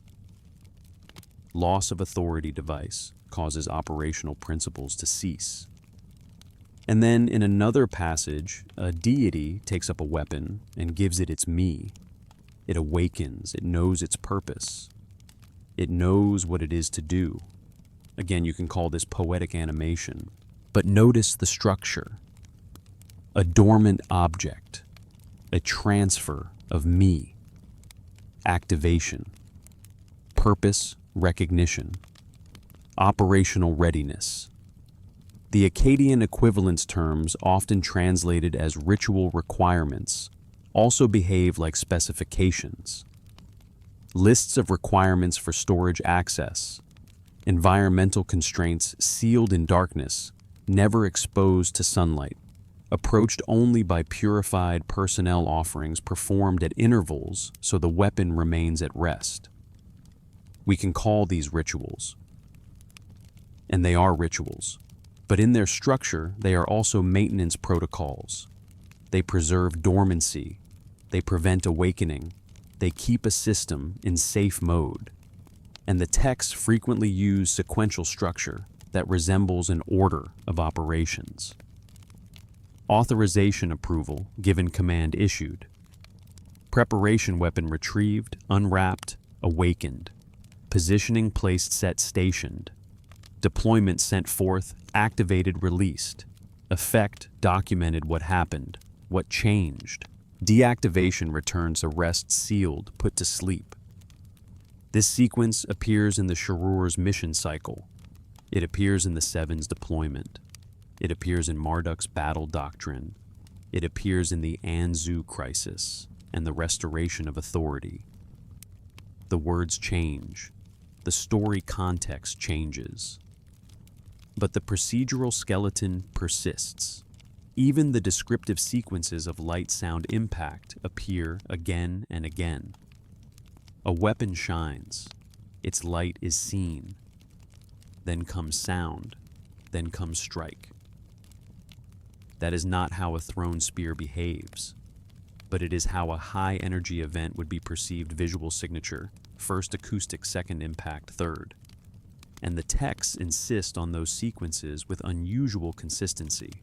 Loss of authority device causes operational principles to cease. And then in another passage, a deity takes up a weapon and gives it its me. It awakens, it knows its purpose. It knows what it is to do. Again, you can call this poetic animation. But notice the structure. A dormant object, a transfer of me, activation, purpose, recognition, operational readiness. The Akkadian equivalence terms, often translated as ritual requirements, also behave like specifications. Lists of requirements for storage access, environmental constraints sealed in darkness, never exposed to sunlight, approached only by purified personnel offerings performed at intervals so the weapon remains at rest. We can call these rituals. And they are rituals. But in their structure, they are also maintenance protocols. They preserve dormancy. They prevent awakening. They keep a system in safe mode. And the texts frequently use sequential structure that resembles an order of operations. Authorization approval, given command issued. Preparation weapon retrieved, unwrapped, awakened. Positioning placed, set, stationed. Deployment sent forth, activated, released. Effect documented what happened, what changed. Deactivation returns a rest sealed, put to sleep. This sequence appears in the Sharrur's mission cycle. It appears in the Seven's deployment. It appears in Marduk's battle doctrine. It appears in the Anzu crisis and the restoration of authority. The words change. The story context changes. But the procedural skeleton persists. Even the descriptive sequences of light, sound, impact appear again and again. A weapon shines. Its light is seen. Then comes sound. Then comes strike. That is not how a thrown spear behaves, but it is how a high-energy event would be perceived: visual signature, first acoustic, second impact, third. And the texts insist on those sequences with unusual consistency.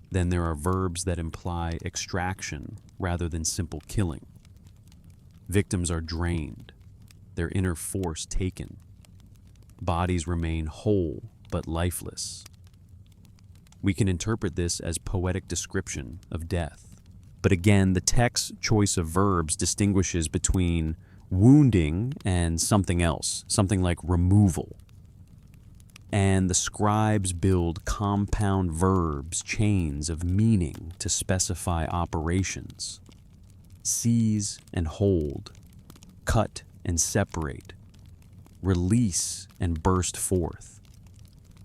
Then there are verbs that imply extraction rather than simple killing. Victims are drained, their inner force taken. Bodies remain whole but lifeless. We can interpret this as poetic description of death. But again, the text's choice of verbs distinguishes between wounding and something else, something like removal. And the scribes build compound verbs, chains of meaning to specify operations. Seize and hold, cut and separate, release and burst forth,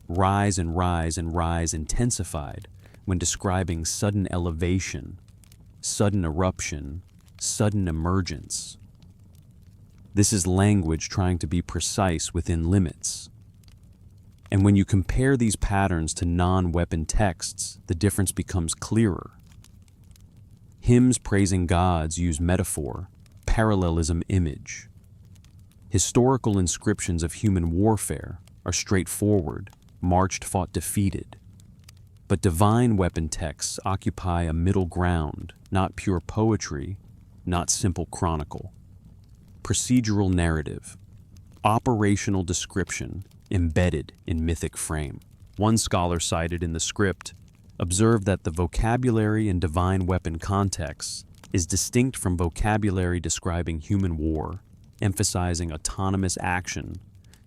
rise and rise and rise intensified when describing sudden elevation, sudden eruption, sudden emergence. This is language trying to be precise within limits. And when you compare these patterns to non-weapon texts, the difference becomes clearer. Hymns praising gods use metaphor, parallelism, image. Historical inscriptions of human warfare are straightforward, marched, fought, defeated. But divine weapon texts occupy a middle ground, not pure poetry, not simple chronicle. Procedural narrative, operational description embedded in mythic frame. One scholar cited in the script observed that the vocabulary in divine weapon contexts is distinct from vocabulary describing human war, emphasizing autonomous action,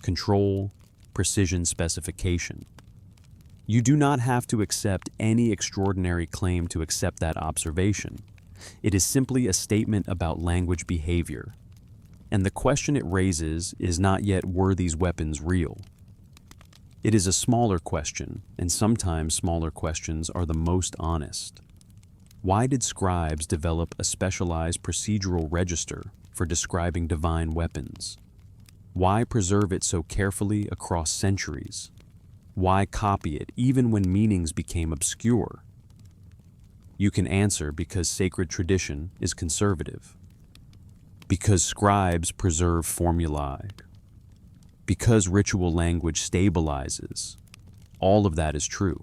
control, precision, specification. You do not have to accept any extraordinary claim to accept that observation. It is simply a statement about language behavior. And the question it raises is not yet, were these weapons real? It is a smaller question, and sometimes smaller questions are the most honest. Why did scribes develop a specialized procedural register for describing divine weapons? Why preserve it so carefully across centuries? Why copy it even when meanings became obscure? You can answer because sacred tradition is conservative. Because scribes preserve formulae. Because ritual language stabilizes. All of that is true.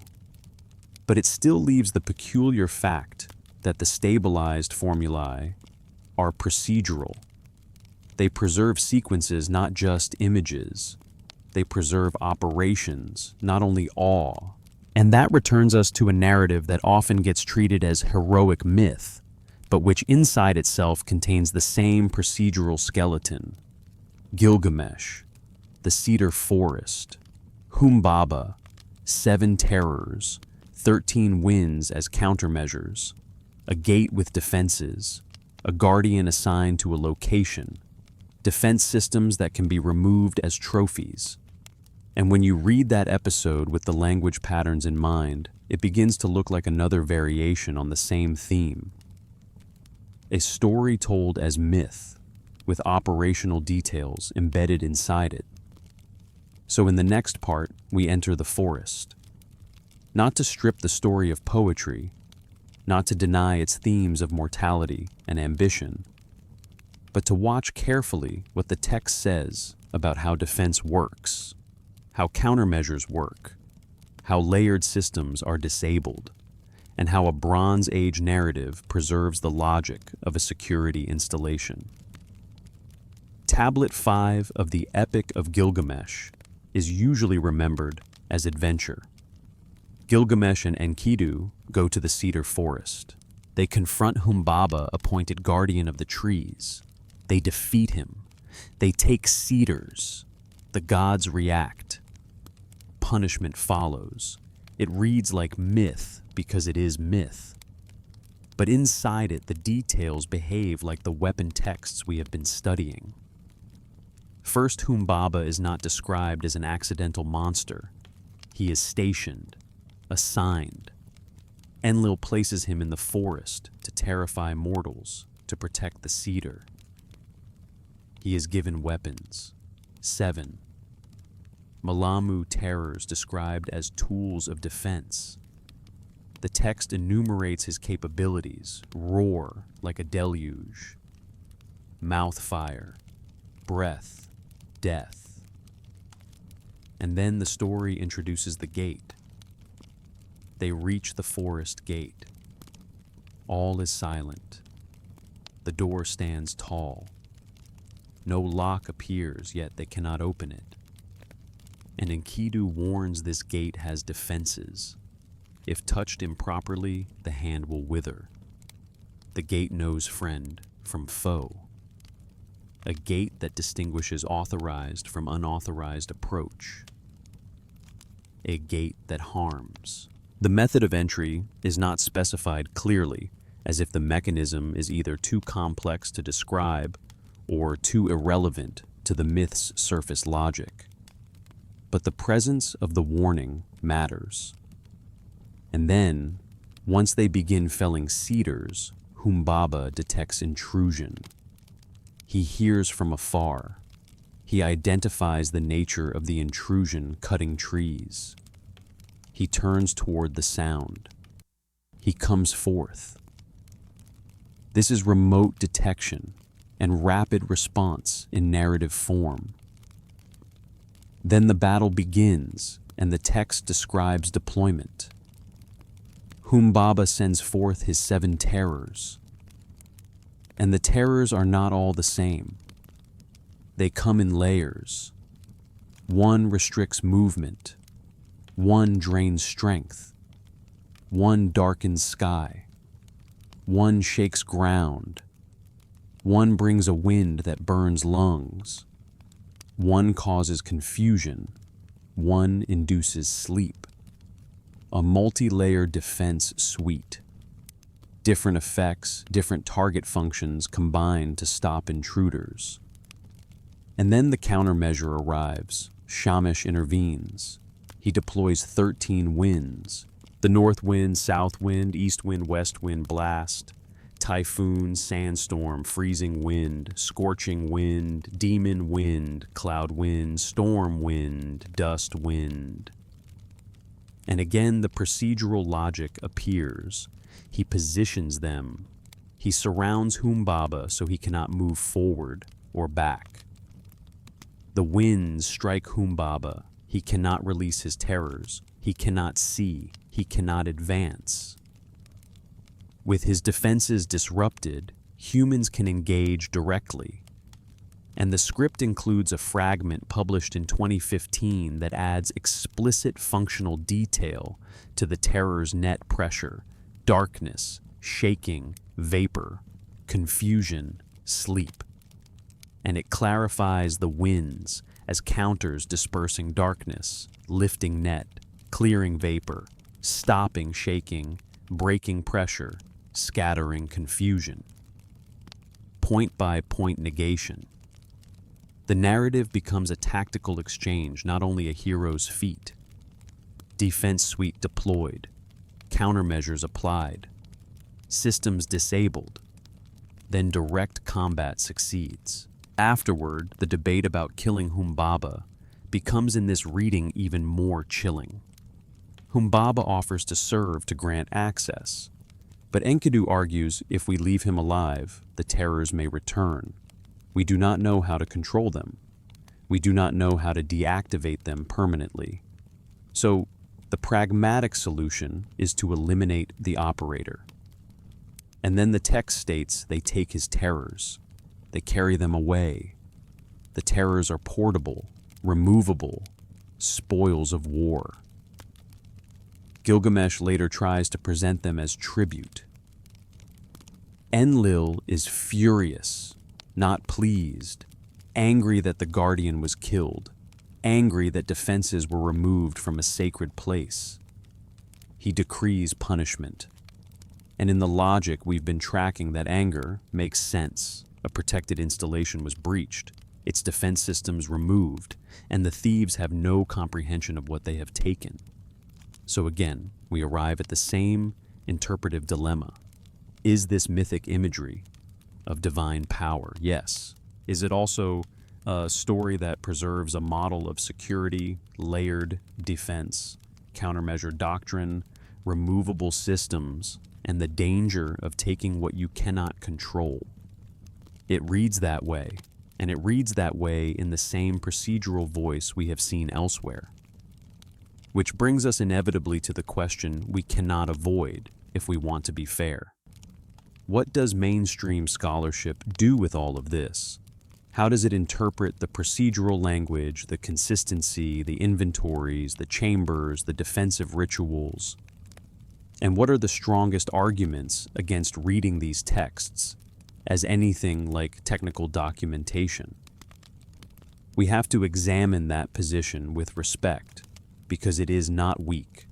But it still leaves the peculiar fact that the stabilized formulae are procedural. They preserve sequences, not just images. They preserve operations, not only awe. And that returns us to a narrative that often gets treated as heroic myth, but which inside itself contains the same procedural skeleton. Gilgamesh, the cedar forest, Humbaba, 7 terrors, 13 winds as countermeasures, a gate with defenses, a guardian assigned to a location, defense systems that can be removed as trophies. And when you read that episode with the language patterns in mind, it begins to look like another variation on the same theme. A story told as myth, with operational details embedded inside it. So in the next part, we enter the forest. Not to strip the story of poetry, not to deny its themes of mortality and ambition, but to watch carefully what the text says about how defense works, how countermeasures work, how layered systems are disabled, and how a Bronze Age narrative preserves the logic of a security installation. Tablet 5 of the Epic of Gilgamesh is usually remembered as adventure. Gilgamesh and Enkidu go to the cedar forest. They confront Humbaba, appointed guardian of the trees. They defeat him. They take cedars. The gods react. Punishment follows. It reads like myth because it is myth. But inside it, the details behave like the weapon texts we have been studying. First, Humbaba is not described as an accidental monster. He is stationed, assigned. Enlil places him in the forest to terrify mortals, to protect the cedar. He is given weapons, 7. Malamu terrors described as tools of defense. The text enumerates his capabilities: roar like a deluge, mouth fire, breath, death. And then the story introduces the gate. They reach the forest gate. All is silent. The door stands tall, No lock appears, yet they cannot open it. And Enkidu warns this gate has defenses. If touched improperly, the hand will wither. The gate knows friend from foe. A gate that distinguishes authorized from unauthorized approach. A gate that harms. The method of entry is not specified clearly, as if the mechanism is either too complex to describe or too irrelevant to the myth's surface logic. But the presence of the warning matters. And then, once they begin felling cedars, Humbaba detects intrusion. He hears from afar. He identifies the nature of the intrusion cutting trees. He turns toward the sound. He comes forth. This is remote detection and rapid response in narrative form. Then the battle begins, and the text describes deployment. Humbaba sends forth his 7 terrors. And the terrors are not all the same. They come in layers. One restricts movement. One drains strength. One darkens sky. One shakes ground. One brings a wind that burns lungs. One causes confusion. One induces sleep. A multi-layered defense suite. Different effects, different target functions combine to stop intruders. And then the countermeasure arrives. Shamash intervenes. He deploys 13 winds. The north wind, south wind, east wind, west wind blast. Typhoon, sandstorm, freezing wind, scorching wind, demon wind, cloud wind, storm wind, dust wind. And again the procedural logic appears. He positions them. He surrounds Humbaba so he cannot move forward or back. The winds strike Humbaba. He cannot release his terrors. He cannot see. He cannot advance. With his defenses disrupted, humans can engage directly. And the script includes a fragment published in 2015 that adds explicit functional detail to the terror's net pressure, darkness, shaking, vapor, confusion, sleep. And it clarifies the winds as counters dispersing darkness, lifting net, clearing vapor, stopping shaking, breaking pressure, scattering confusion. Point-by-point negation. The narrative becomes a tactical exchange, not only a hero's feat. Defense suite deployed, countermeasures applied, systems disabled, then direct combat succeeds. Afterward, the debate about killing Humbaba becomes in this reading even more chilling. Humbaba offers to serve to grant access, but Enkidu argues if we leave him alive, the terrors may return. We do not know how to control them. We do not know how to deactivate them permanently. So, the pragmatic solution is to eliminate the operator. And then the text states they take his terrors. They carry them away. The terrors are portable, removable, spoils of war. Gilgamesh later tries to present them as tribute. Enlil is furious, not pleased, angry that the guardian was killed, angry that defenses were removed from a sacred place. He decrees punishment. And in the logic we've been tracking, that anger makes sense. A protected installation was breached, its defense systems removed, and the thieves have no comprehension of what they have taken. So again, we arrive at the same interpretive dilemma. Is this mythic imagery of divine power? Yes. Is it also a story that preserves a model of security, layered defense, countermeasure doctrine, removable systems, and the danger of taking what you cannot control? It reads that way, and it reads that way in the same procedural voice we have seen elsewhere. Which brings us inevitably to the question we cannot avoid if we want to be fair. What does mainstream scholarship do with all of this? How does it interpret the procedural language, the consistency, the inventories, the chambers, the defensive rituals? And what are the strongest arguments against reading these texts as anything like technical documentation? We have to examine that position with respect because it is not weak.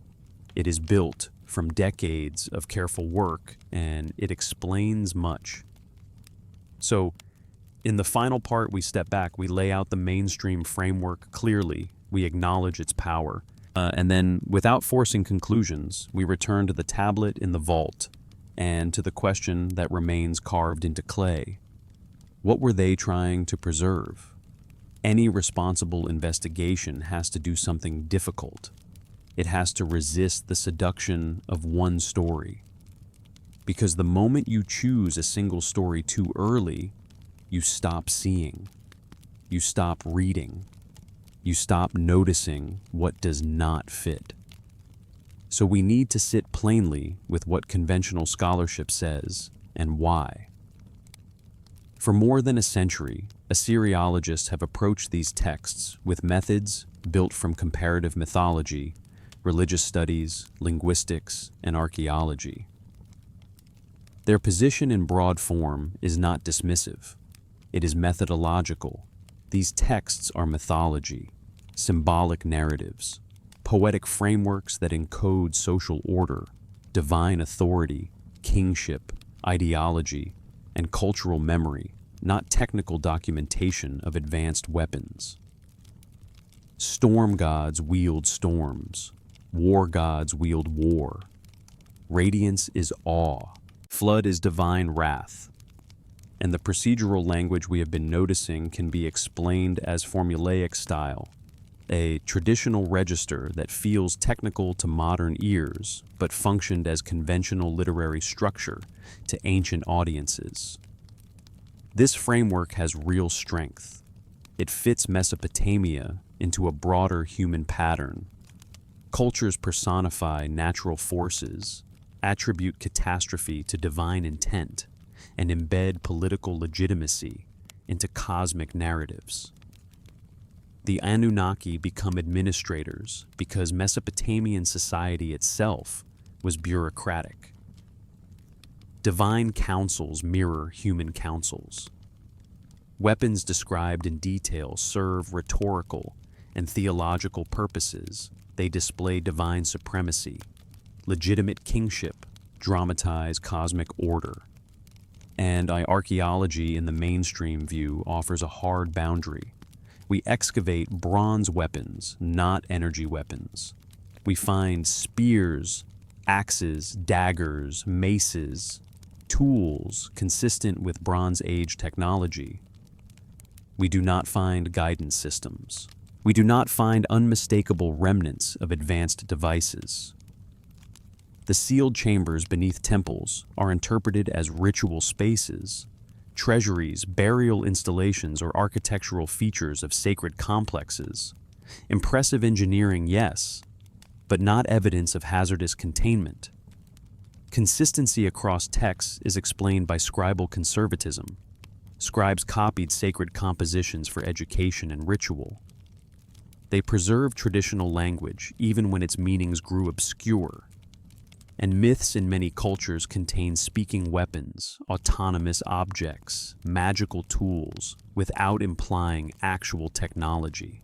It is built from decades of careful work and it explains much. So, in the final part, we step back, we lay out the mainstream framework clearly, we acknowledge its power, and then, without forcing conclusions, we return to the tablet in the vault and to the question that remains carved into clay. What were they trying to preserve? Any responsible investigation has to do something difficult. It has to resist the seduction of one story. Because the moment you choose a single story too early, you stop seeing, you stop reading, you stop noticing what does not fit. So we need to sit plainly with what conventional scholarship says and why. For more than a century, Assyriologists have approached these texts with methods built from comparative mythology, religious studies, linguistics, and archaeology. Their position in broad form is not dismissive. It is methodological. These texts are mythology, symbolic narratives, poetic frameworks that encode social order, divine authority, kingship, ideology, and cultural memory, not technical documentation of advanced weapons. Storm gods wield storms. War gods wield war. Radiance is awe. Flood is divine wrath. And the procedural language we have been noticing can be explained as formulaic style, a traditional register that feels technical to modern ears, but functioned as conventional literary structure to ancient audiences. This framework has real strength. It fits Mesopotamia into a broader human pattern. Cultures personify natural forces, attribute catastrophe to divine intent, and embed political legitimacy into cosmic narratives. The Anunnaki become administrators because Mesopotamian society itself was bureaucratic. Divine councils mirror human councils. Weapons described in detail serve rhetorical and theological purposes. They display divine supremacy. Legitimate kingship dramatize cosmic order. And archaeology in the mainstream view offers a hard boundary. We excavate bronze weapons, not energy weapons. We find spears, axes, daggers, maces, tools consistent with Bronze Age technology. We do not find guidance systems. We do not find unmistakable remnants of advanced devices. The sealed chambers beneath temples are interpreted as ritual spaces, treasuries, burial installations, or architectural features of sacred complexes. Impressive engineering, yes, but not evidence of hazardous containment. Consistency across texts is explained by scribal conservatism. Scribes copied sacred compositions for education and ritual. They preserved traditional language even when its meanings grew obscure. And myths in many cultures contain speaking weapons, autonomous objects, magical tools, without implying actual technology.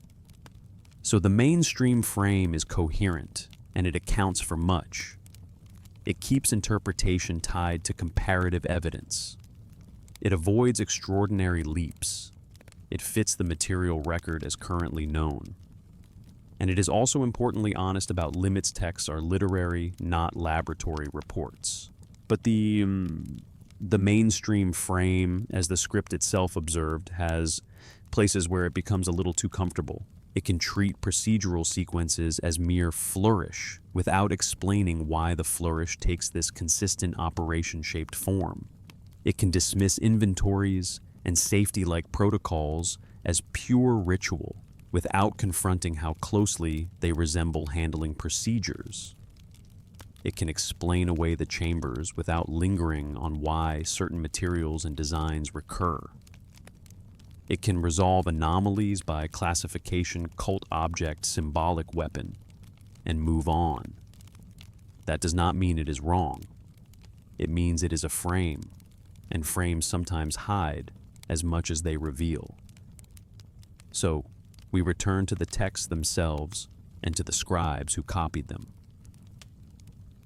So the mainstream frame is coherent, and it accounts for much. It keeps interpretation tied to comparative evidence. It avoids extraordinary leaps. It fits the material record as currently known. And it is also importantly honest about limits texts are literary, not laboratory reports. But the mainstream frame, as the script itself observed, has places where it becomes a little too comfortable. It can treat procedural sequences as mere flourish without explaining why the flourish takes this consistent operation-shaped form. It can dismiss inventories and safety-like protocols as pure ritual without confronting how closely they resemble handling procedures. It can explain away the chambers without lingering on why certain materials and designs recur. It can resolve anomalies by classification cult object symbolic weapon and move on. That does not mean it is wrong. It means it is a frame, and frames sometimes hide as much as they reveal. So, we return to the texts themselves and to the scribes who copied them.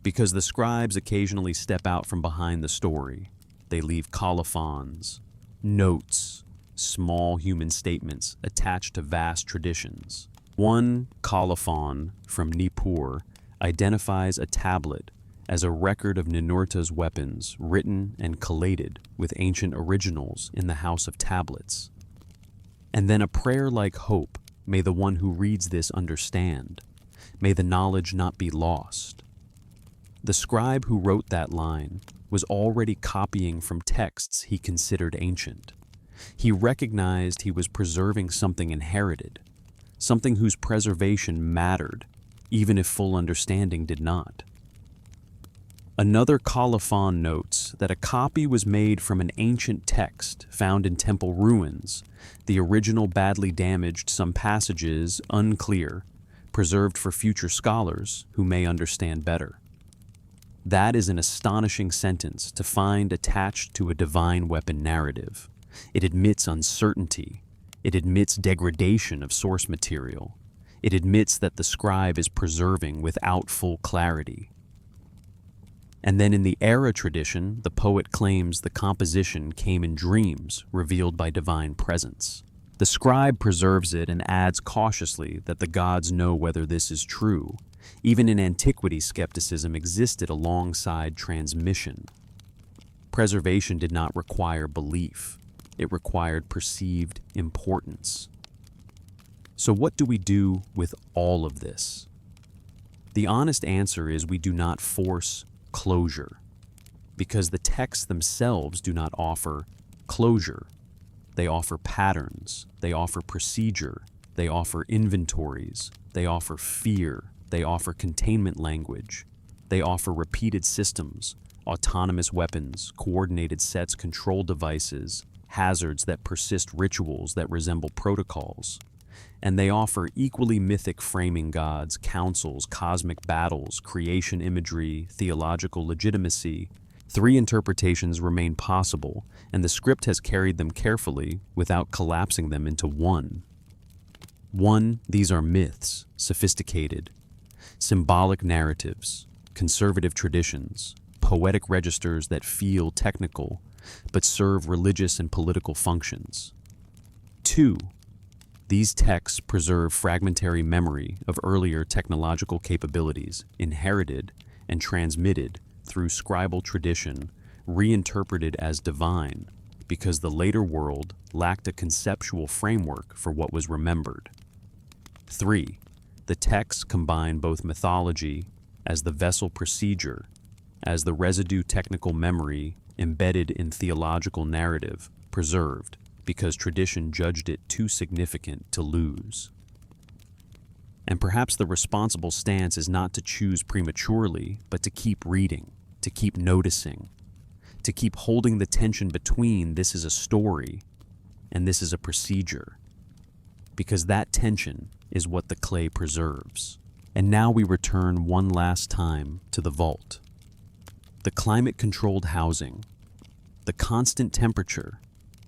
Because the scribes occasionally step out from behind the story, they leave colophons, notes, small human statements attached to vast traditions. One colophon from Nippur identifies a tablet as a record of Ninurta's weapons written and collated with ancient originals in the House of Tablets. And then a prayer like hope, may the one who reads this understand, may the knowledge not be lost. The scribe who wrote that line was already copying from texts he considered ancient. He recognized he was preserving something inherited, something whose preservation mattered, even if full understanding did not. Another colophon notes that a copy was made from an ancient text found in temple ruins, the original badly damaged, some passages unclear, preserved for future scholars who may understand better. That is an astonishing sentence to find attached to a divine weapon narrative. It admits uncertainty. It admits degradation of source material. It admits that the scribe is preserving without full clarity. And then in the Era tradition, the poet claims the composition came in dreams revealed by divine presence. The scribe preserves it and adds cautiously that the gods know whether this is true. Even in antiquity, skepticism existed alongside transmission. Preservation did not require belief. It required perceived importance. So what do we do with all of this? The honest answer is we do not force closure, because the texts themselves do not offer closure. They offer patterns, they offer procedure, they offer inventories, they offer fear, they offer containment language, they offer repeated systems, autonomous weapons, coordinated sets, control devices, hazards that persist, rituals that resemble protocols. And they offer equally mythic framing gods, councils, cosmic battles, creation imagery, theological legitimacy. 3 interpretations remain possible, and the script has carried them carefully without collapsing them into one. 1, these are myths, sophisticated, symbolic narratives, conservative traditions, poetic registers that feel technical but serve religious and political functions. 2, these texts preserve fragmentary memory of earlier technological capabilities, inherited and transmitted through scribal tradition, reinterpreted as divine, because the later world lacked a conceptual framework for what was remembered. 3, the texts combine both mythology as the vessel procedure, as the residue technical memory embedded in theological narrative, preserved, because tradition judged it too significant to lose. And perhaps the responsible stance is not to choose prematurely, but to keep reading, to keep noticing, to keep holding the tension between this is a story and this is a procedure, because that tension is what the clay preserves. And now we return one last time to the vault. The climate-controlled housing, the constant temperature,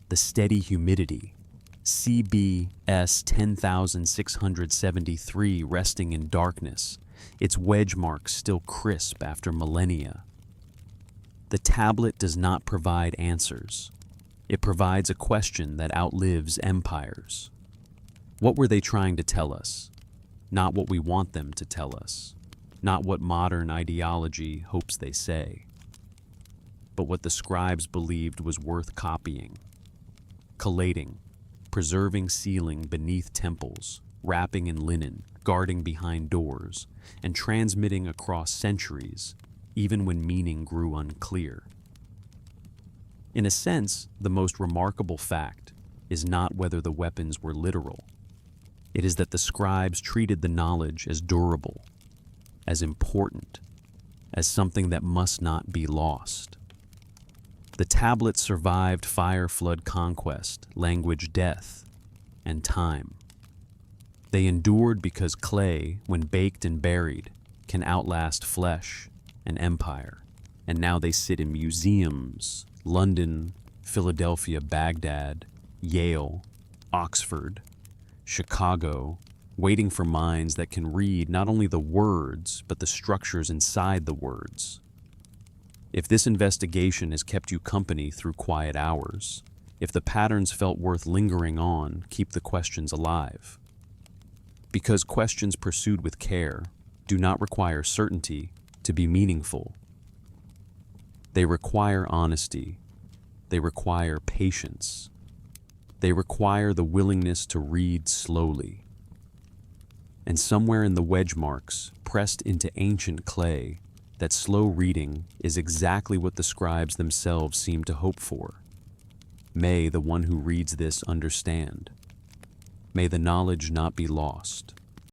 the steady humidity, CBS 10,673 resting in darkness, its wedge marks still crisp after millennia. The tablet does not provide answers. It provides a question that outlives empires. What were they trying to tell us? Not what we want them to tell us, not what modern ideology hopes they say, but what the scribes believed was worth copying. Collating, preserving sealing beneath temples, wrapping in linen, guarding behind doors, and transmitting across centuries, even when meaning grew unclear. In a sense, the most remarkable fact is not whether the weapons were literal. It is that the scribes treated the knowledge as durable, as important, as something that must not be lost. The tablets survived fire flood conquest, language death, and time. They endured because clay, when baked and buried, can outlast flesh and empire. And now they sit in museums, London, Philadelphia, Baghdad, Yale, Oxford, Chicago, waiting for minds that can read not only the words, but the structures inside the words. If this investigation has kept you company through quiet hours, if the patterns felt worth lingering on, keep the questions alive. Because questions pursued with care do not require certainty to be meaningful. They require honesty. They require patience. They require the willingness to read slowly. And somewhere in the wedge marks, pressed into ancient clay, that slow reading is exactly what the scribes themselves seem to hope for. May the one who reads this understand. May the knowledge not be lost.